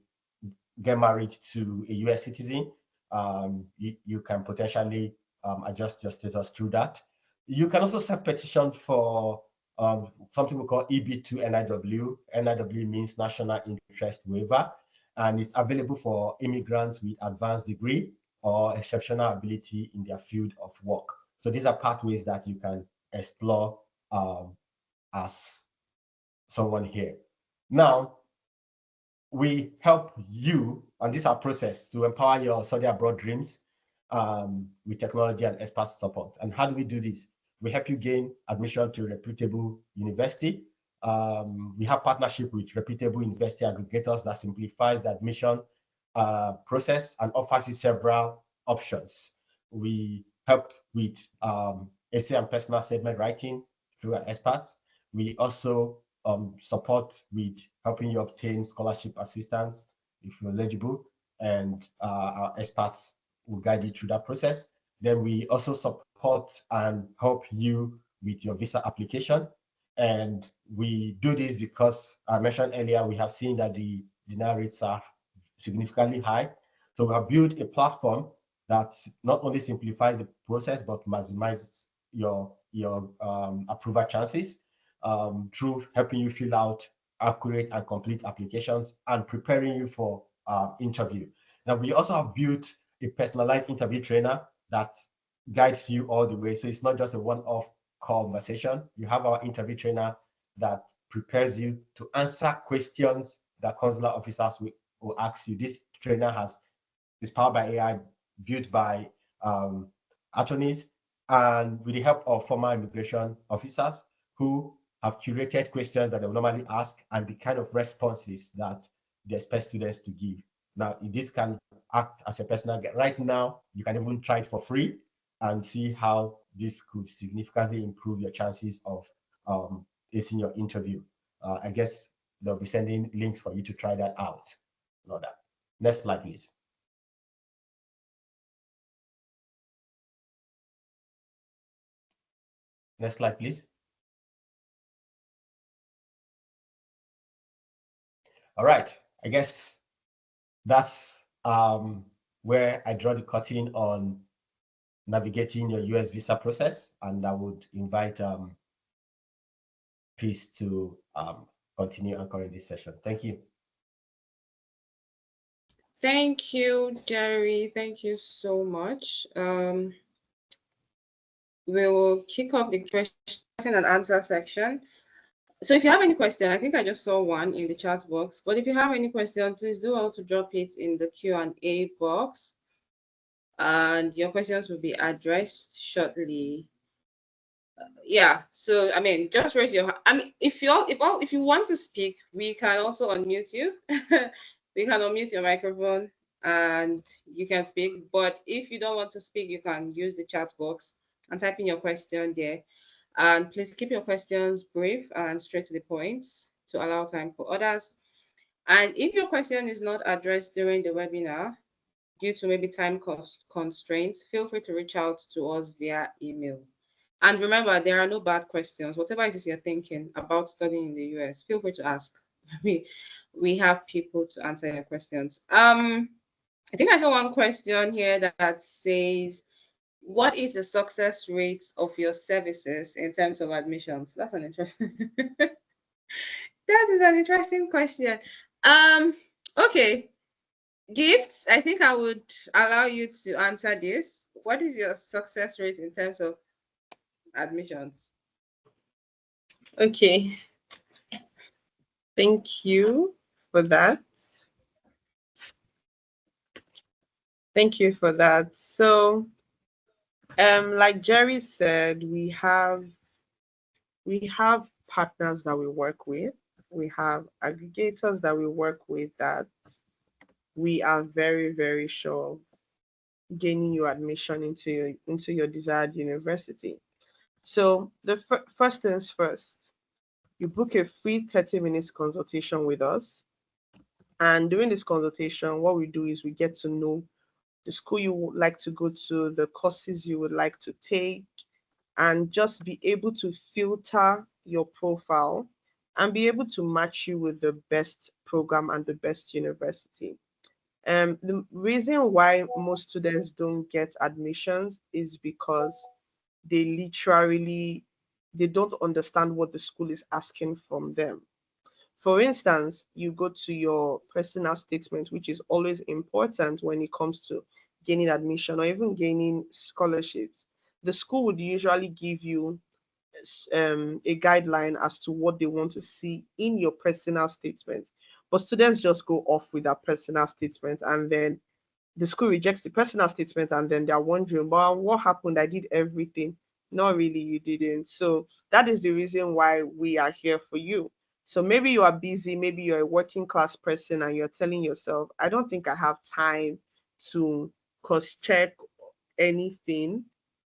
get married to a US citizen. You can potentially adjust your status through that. You can also send petition for something we call EB2 NIW. NIW means National Interest Waiver, and it's available for immigrants with advanced degree or exceptional ability in their field of work. So these are pathways that you can explore as someone here. Now, we help you on this our process to empower your study abroad dreams with technology and expert support. And how do we do this? We help you gain admission to a reputable university. We have partnership with reputable university aggregators that simplifies the admission process and offers you several options. We help with essay and personal statement writing through our experts. We also support with helping you obtain scholarship assistance if you're eligible, and our experts will guide you through that process. Then we also support and help you with your visa application. And we do this because I mentioned earlier, we have seen that the denial rates are significantly high. So we have built a platform that not only simplifies the process, but maximizes your approval chances through helping you fill out accurate and complete applications and preparing you for interview. Now, we also have built a personalized interview trainer that guides you all the way. So it's not just a one-off conversation. You have our interview trainer that prepares you to answer questions that consular officers will ask you. This trainer is powered by AI, built by attorneys, and with the help of former immigration officers who have curated questions that they will normally ask and the kind of responses that they expect students to give. Now, this can act as a personal guide. Right now, you can even try it for free and see how this could significantly improve your chances of acing your interview. I guess they'll be sending links for you to try that out. Know that. Next slide, please. Next slide, please. All right, I guess that's where I draw the curtain on navigating your US visa process, and I would invite Peace to continue anchoring this session. Thank you. Thank you, Jerry. Thank you so much. We will kick off the question and answer section. So if you have any question, I think I just saw one in the chat box, but if you have any question, please do also drop it in the Q&A box. and your questions will be addressed shortly. Yeah, so I mean, just raise your I mean, if you want to speak, we can also unmute you. We can unmute your microphone and you can speak. But if you don't want to speak, you can use the chat box and type in your question there. And please keep your questions brief and straight to the point to allow time for others. And if your question is not addressed during the webinar due to maybe time cost constraints, feel free to reach out to us via email. And remember, there are no bad questions. Whatever it is you're thinking about studying in the US, feel free to ask. We we have people to answer your questions. I think I saw one question here that says, what is the success rate of your services in terms of admissions? That's an interesting that is an interesting question. Um, okay. Gifts, I think I would allow you to answer this. What is your success rate in terms of admissions? Okay, thank you for that. Thank you for that. So, like Jerry said, we have partners that we work with. We have aggregators that we work with that we are very, very sure of gaining you admission into your desired university. So the first things first, you book a free 30 minutes consultation with us. And during this consultation, what we do is we get to know the school you would like to go to, the courses you would like to take, and just be able to filter your profile and be able to match you with the best program and the best university. The reason why most students don't get admissions is because they literally they don't understand what the school is asking from them. For instance, you go to your personal statement, which is always important when it comes to gaining admission or even gaining scholarships. The school would usually give you a guideline as to what they want to see in your personal statement. But students just go off with that personal statement, and then the school rejects the personal statement, and then they're wondering, well, what happened? I did everything. Not really, you didn't. So that is the reason why we are here for you. So maybe you are busy, maybe you're a working class person and you're telling yourself, I don't think I have time to cross check anything.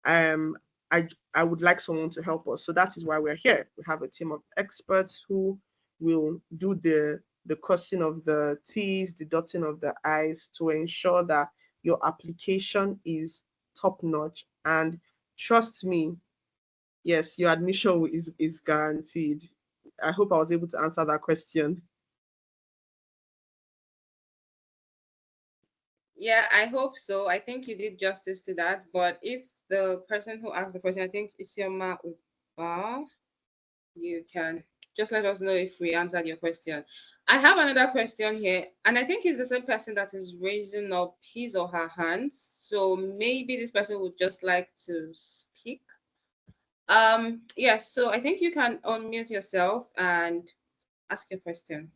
um I would like someone to help us. So that is why we're here. We have a team of experts who will do the crossing of the T's, the dotting of the I's to ensure that your application is top notch. And trust me, yes, your admission is guaranteed. I hope I was able to answer that question. Yeah, I hope so. I think you did justice to that. But if the person who asked the question, I think Isioma Uba, you can just let us know if we answered your question. I have another question here, and I think it's the same person that is raising up his or her hand. So maybe this person would just like to speak. Yes, so I think you can unmute yourself and ask your question.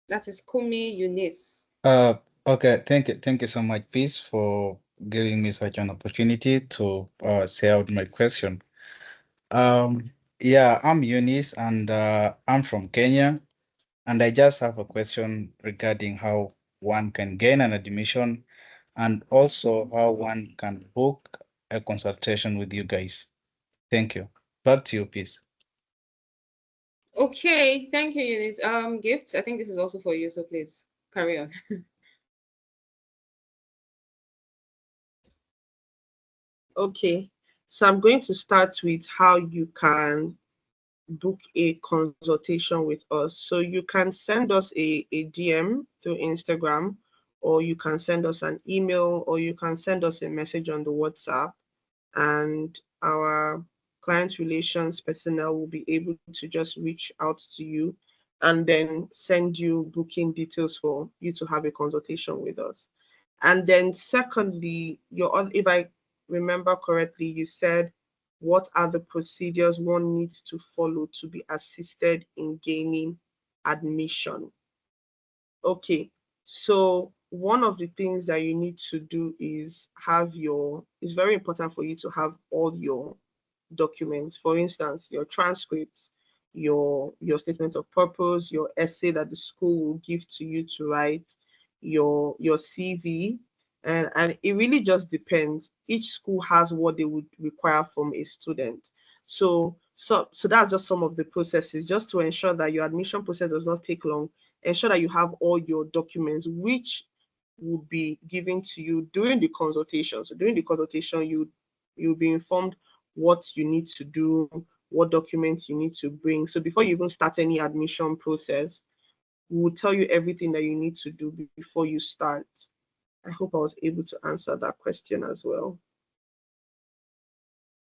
That is Kumi Eunice. Okay, thank you so much, Peace, for giving me such an opportunity to say out my question. Yeah, I'm Eunice and I'm from Kenya, and I just have a question regarding how one can gain an admission and also how one can book a consultation with you guys. Thank you. Back to you, Peace. Okay, thank you, Eunice. Gifts, I think this is also for you, so please carry on. Okay, so I'm going to start with how you can book a consultation with us. So you can send us a DM through Instagram, or you can send us an email, or you can send us a message on the WhatsApp, and our client relations personnel will be able to just reach out to you and then send you booking details for you to have a consultation with us. And then secondly, if I remember correctly, you said what are the procedures one needs to follow to be assisted in gaining admission? Okay, so one of the things that you need to do is it's very important for you to have all your documents. For instance, your transcripts, your statement of purpose, your essay that the school will give to you to write, your CV, and it really just depends. Each school has what they would require from a student. So that's just some of the processes, just to ensure that your admission process does not take long. Ensure that you have all your documents, which will be given to you during the consultation. So during the consultation, you'll be informed what you need to do, what documents you need to bring. So before you even start any admission process, we will tell you everything that you need to do before you start. I hope I was able to answer that question as well.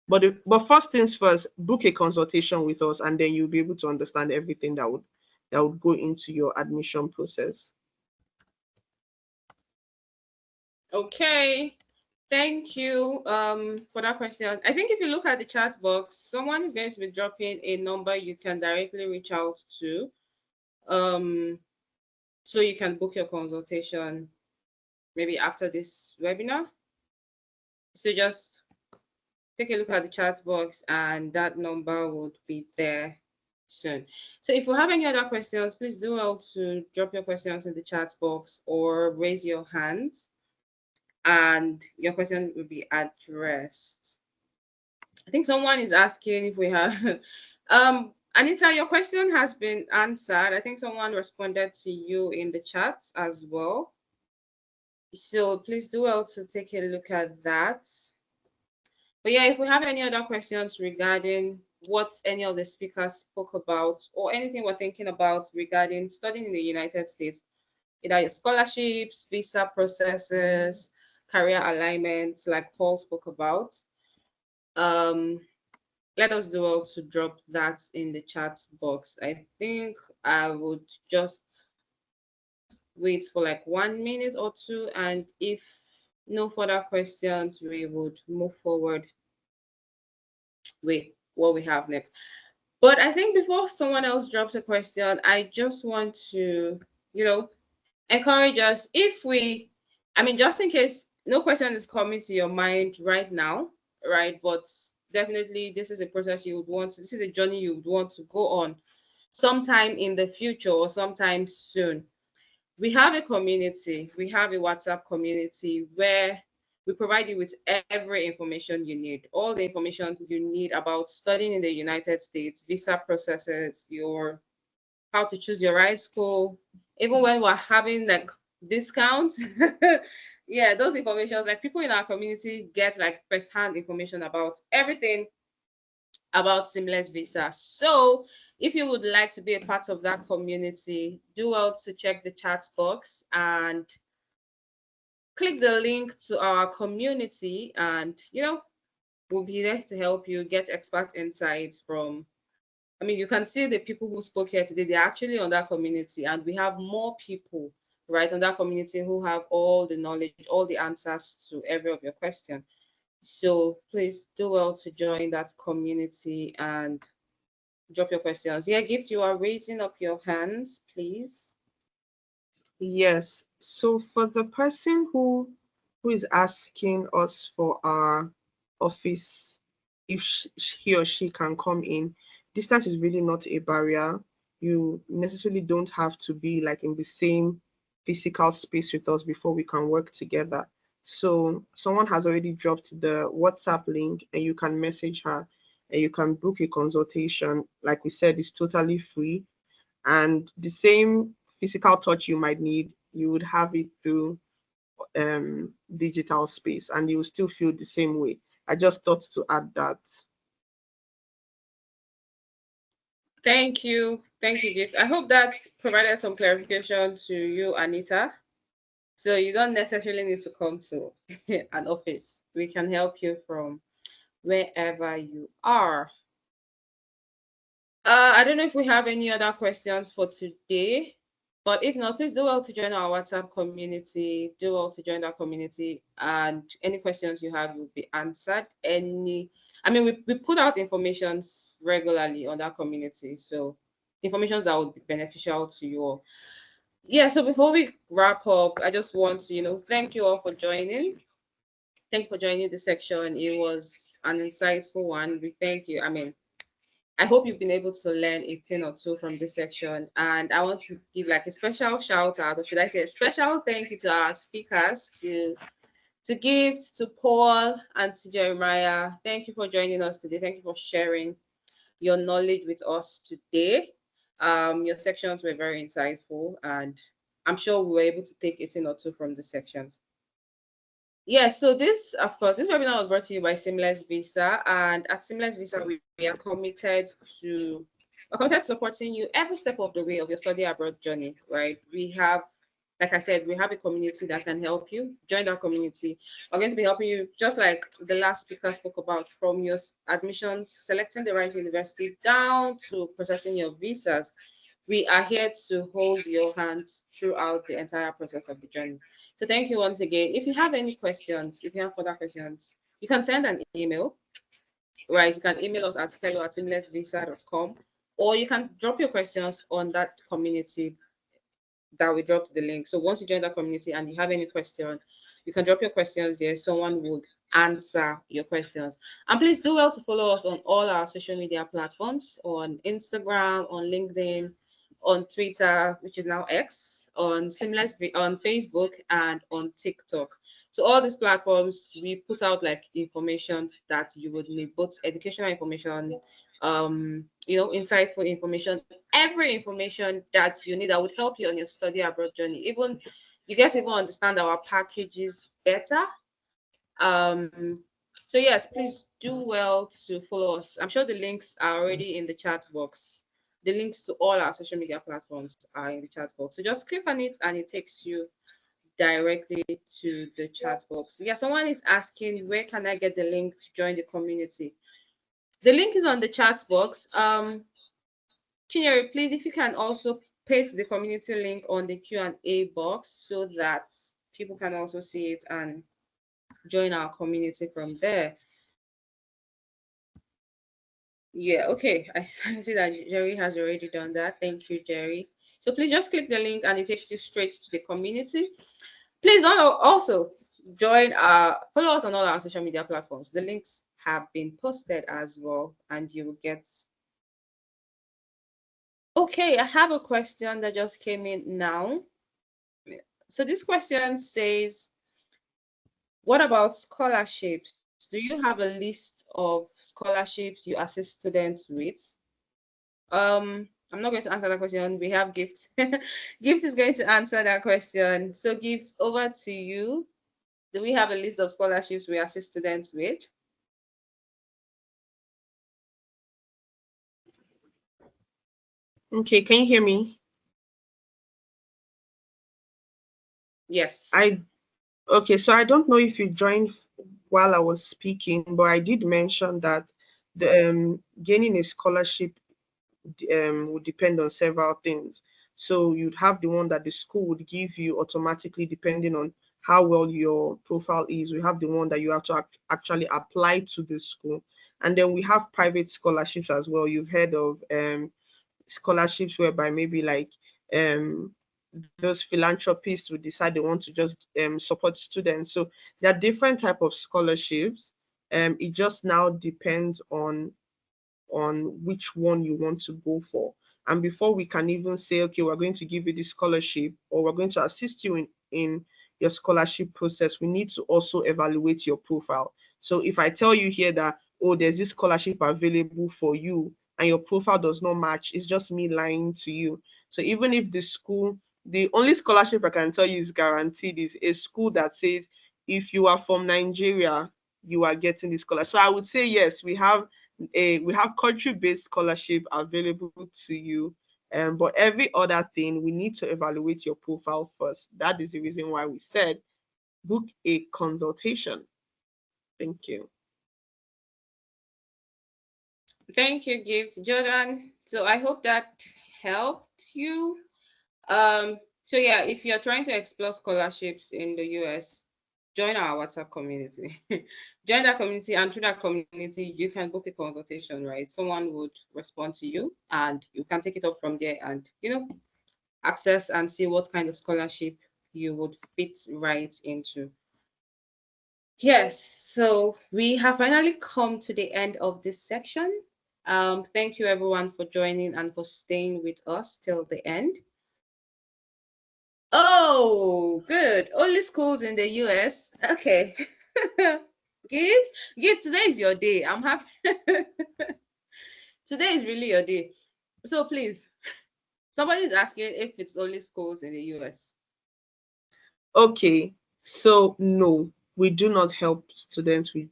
But first things first, book a consultation with us, and then you'll be able to understand everything that would go into your admission process. Okay, thank you for that question. I think if you look at the chat box, someone is going to be dropping a number you can directly reach out to, so you can book your consultation maybe after this webinar. So just take a look at the chat box and that number would be there soon. So if you have any other questions, please do well to drop your questions in the chat box or raise your hand and your question will be addressed. I think someone is asking if we have Anita, your question has been answered. I think someone responded to you in the chat as well. So please do well to take a look at that. But yeah, if we have any other questions regarding what any of the speakers spoke about or anything we're thinking about regarding studying in the United States, either your scholarships, visa processes, career alignments, like Paul spoke about, let us do well to drop that in the chat box. I think I would just wait for like 1 minute or two, and if no further questions, we would move forward with what we have next. But I think before someone else drops a question, I just want to, encourage us, just in case no question is coming to your mind right now, right? But definitely this is a process this is a journey you would want to go on sometime in the future or sometime soon. We have a community, we have a WhatsApp community where we provide you with every information you need, all the information you need about studying in the United States, visa processes, how to choose your right school, even when we're having like discounts. Yeah, those informations, like people in our community get like first-hand information about everything about seamless visa. So if you would like to be a part of that community, do well to check the chat box and click the link to our community, and we'll be there to help you get expert insights from, you can see the people who spoke here today, they're actually on that community, and we have more people right on that community who have all the knowledge, all the answers to every of your questions. So please do well to join that community and drop your questions. Yeah, Gift, you are raising up your hands, please. Yes. So for the person who is asking us for our office, if he or she can come in, distance is really not a barrier. You necessarily don't have to be like in the same physical space with us before we can work together. So someone has already dropped the WhatsApp link, and you can message her and you can book a consultation. Like we said, it's totally free. And the same physical touch you might need, you would have it through digital space, and you will still feel the same way. I just thought to add that. Thank you, Gift. I hope that provided some clarification to you, Anita. So you don't necessarily need to come to an office. We can help you from wherever you are. I don't know if we have any other questions for today, but if not, please do well to join our WhatsApp community. Do well to join that community, and any questions you have will be answered. We put out information regularly on that community, so information that would be beneficial to you all. Yeah, so before we wrap up, I just want to, thank you all for joining. Thank you for joining the section. It was an insightful one. We thank you. I mean, I hope you've been able to learn a thing or two from this section. And I want to give like a special shout out, or should I say a special thank you to our speakers, to Gift, to Paul, and to Jeremiah. Thank you for joining us today. Thank you for sharing your knowledge with us today. Your sections were very insightful, and I'm sure we were able to take a thing or two from the sections. Yes, so this, of course, this webinar was brought to you by Seamless Visa, and at Seamless Visa, we are committed to supporting you every step of the way of your study abroad journey, right? We have, like I said, we have a community that can help you. Join our community. We're going to be helping you, just like the last speaker spoke about, from your admissions, selecting the right university, down to processing your visas. We are here to hold your hand throughout the entire process of the journey. So thank you once again. If you have any questions, if you have further questions, you can send an email, right? You can email us at hello@seamlessvisa.com, or you can drop your questions on that community that we dropped the link. So once you join that community and you have any question, you can drop your questions there. Someone would answer your questions. And please do well to follow us on all our social media platforms, on Instagram, on LinkedIn, on Twitter, which is now X, on on Facebook, and on TikTok. So all these platforms, we put out like information that you would need, both educational information, insightful information, every information that you need that would help you on your study abroad journey. Even you get to even understand our packages better. So yes, please do well to follow us. I'm sure the links are already in the chat box. The links to all our social media platforms are in the chat box. So just click on it and it takes you directly to the chat box. Yeah, someone is asking, where can I get the link to join the community? The link is on the chat box. Chinyere, please, if you can also paste the community link on the Q&A box so that people can also see it and join our community from there. Yeah, okay. I see that Jerry has already done that. Thank you, Jerry. So please just click the link and it takes you straight to the community. Please also follow us on all our social media platforms. The links have been posted as well, and you will get. Okay, I have a question that just came in now. So this question says, what about scholarships? Do you have a list of scholarships you assist students with? I'm not going to answer that question. We have Gift. Gift is going to answer that question. So Gift, over to you. Do we have a list of scholarships we assist students with? Okay, can you hear me? Yes. Okay, so I don't know if you joined while I was speaking, but I did mention that the gaining a scholarship would depend on several things. So you'd have the one that the school would give you automatically, depending on how well your profile is. We have the one that you have to actually apply to the school, and then we have private scholarships as well. You've heard of scholarships whereby maybe like those philanthropists would decide they want to just support students. So there are different type of scholarships. It just now depends on which one you want to go for. And before we can even say, okay, we're going to give you this scholarship or we're going to assist you in your scholarship process, we need to also evaluate your profile. So if I tell you here that, oh, there's this scholarship available for you and your profile does not match, it's just me lying to you. So even if the only scholarship I can tell you is guaranteed is a school that says, if you are from Nigeria, you are getting this scholarship. So I would say, yes, we have country-based scholarship available to you, but every other thing we need to evaluate your profile first. That is the reason why we said book a consultation. Thank you. Thank you, Gift. Jordan, so I hope that helped you. So yeah, if you're trying to explore scholarships in the US, join our WhatsApp community. Join that community, and through that community, you can book a consultation, right? Someone would respond to you and you can take it up from there and, access and see what kind of scholarship you would fit right into. Yes, so we have finally come to the end of this section. Thank you everyone for joining and for staying with us till the end. Oh, good. Only schools in the US. Okay. Gift, today is your day. I'm happy. Today is really your day. So please, somebody's asking if it's only schools in the US. Okay, so no, we do not help students with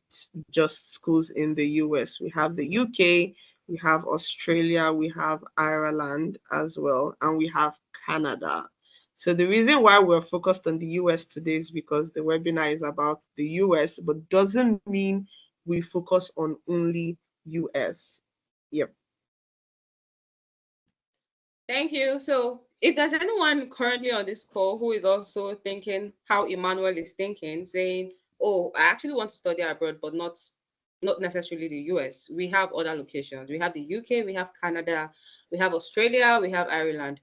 just schools in the US. We have the UK, we have Australia, we have Ireland as well, and we have Canada. So the reason why we're focused on the US today is because the webinar is about the US, but doesn't mean we focus on only US. Yep. Thank you. So if there's anyone currently on this call who is also thinking how Emmanuel is thinking, saying, oh, I actually want to study abroad, but not necessarily the US. We have other locations. We have the UK, we have Canada, we have Australia, we have Ireland.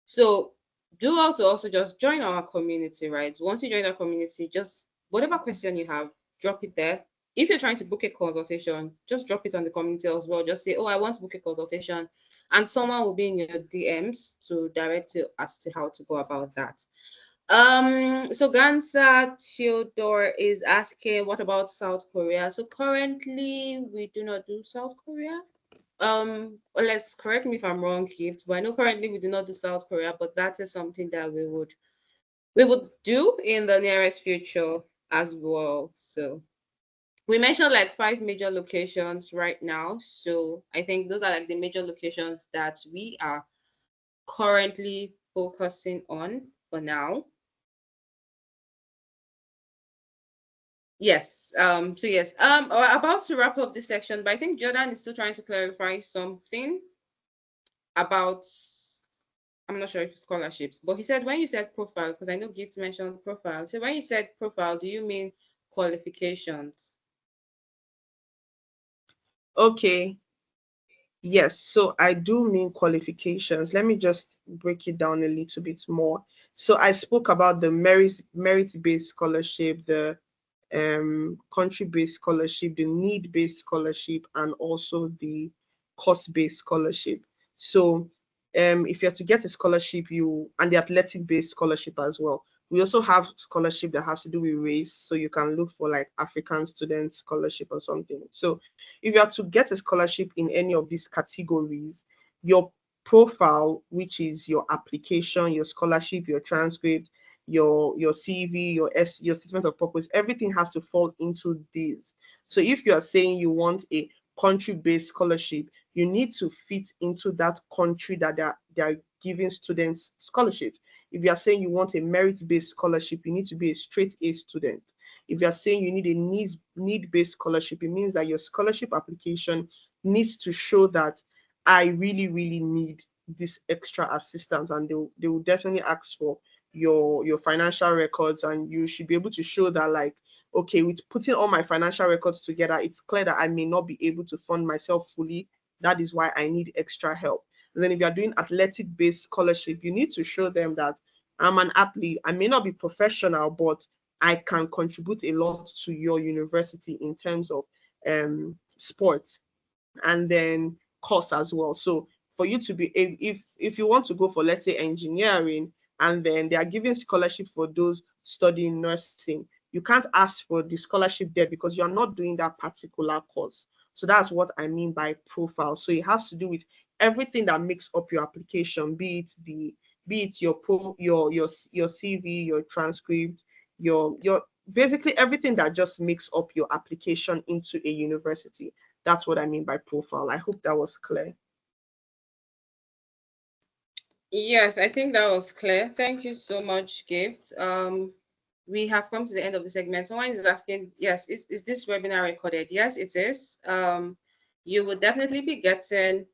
So do also just join our community, right? Once you join our community, just whatever question you have, drop it there. If you're trying to book a consultation, just drop it on the community as well. Just say, oh, I want to book a consultation. And someone will be in your DMs to direct you as to how to go about that. So Gansa Theodore is asking, what about South Korea? So currently we do not do South Korea. Let's correct me if I'm wrong, Gift, but I know currently we do not do South Korea, but that is something that we would do in the nearest future as well. So we mentioned like 5 major locations right now. So I think those are like the major locations that we are currently focusing on for now. Yes. So yes. We're about to wrap up this section, but I think Jordan is still trying to clarify something about, I'm not sure if it's scholarships, but he said when you said profile, because I know Gift mentioned profile. So when you said profile, do you mean qualifications? Okay. Yes, so I do mean qualifications. Let me just break it down a little bit more. So I spoke about the merit-based scholarship, the country-based scholarship, the need-based scholarship, and also the cost-based scholarship. So if you're to get a scholarship, and the athletic-based scholarship as well. We also have scholarship that has to do with race, so you can look for like African student scholarship or something. So if you are to get a scholarship in any of these categories, your profile, which is your application, your scholarship, your transcript, your CV, your statement of purpose, everything has to fall into these. So if you are saying you want a country-based scholarship, you need to fit into that country that they are giving students scholarships. If you are saying you want a merit-based scholarship, you need to be a straight A student. If you're saying you need a need-based scholarship, it means that your scholarship application needs to show that I really, really need this extra assistance, and they will definitely ask for your financial records, and you should be able to show that, like, okay, with putting all my financial records together, it's clear that I may not be able to fund myself fully. That is why I need extra help. And then if you're doing athletic-based scholarship, you need to show them that I'm an athlete. I may not be professional, but I can contribute a lot to your university in terms of sports, and then course as well. So for you to be, if you want to go for, let's say, engineering, and then they are giving scholarship for those studying nursing, you can't ask for the scholarship there because you're not doing that particular course. So that's what I mean by profile. So it has to do with everything that makes up your application, be it your CV, your transcript, your basically everything that just makes up your application into a university. That's what I mean by profile. I hope that was clear. Yes, I think that was clear. Thank you so much, Gift. We have come to the end of the segment. Someone is asking, yes, is this webinar recorded? Yes, it is. You will definitely be getting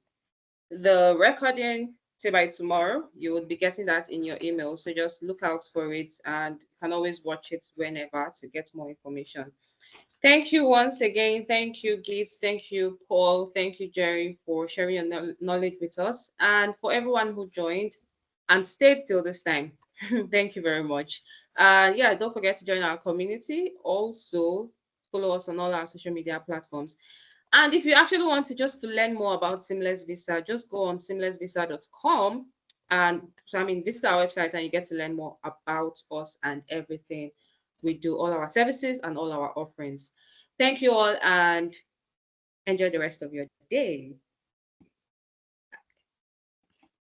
the recording by tomorrow. You will be getting that in your email. So just look out for it, and you can always watch it whenever to get more information. Thank you once again. Thank you, Gift. Thank you, Paul. Thank you, Jerry, for sharing your knowledge with us. And for everyone who joined, and stayed till this time. Thank you very much. Yeah, don't forget to join our community. Also, follow us on all our social media platforms. And if you actually want to just to learn more about Seamless Visa, just go on seamlessvisa.com and so I mean visit our website and you get to learn more about us and everything we do, all our services and all our offerings. Thank you all and enjoy the rest of your day.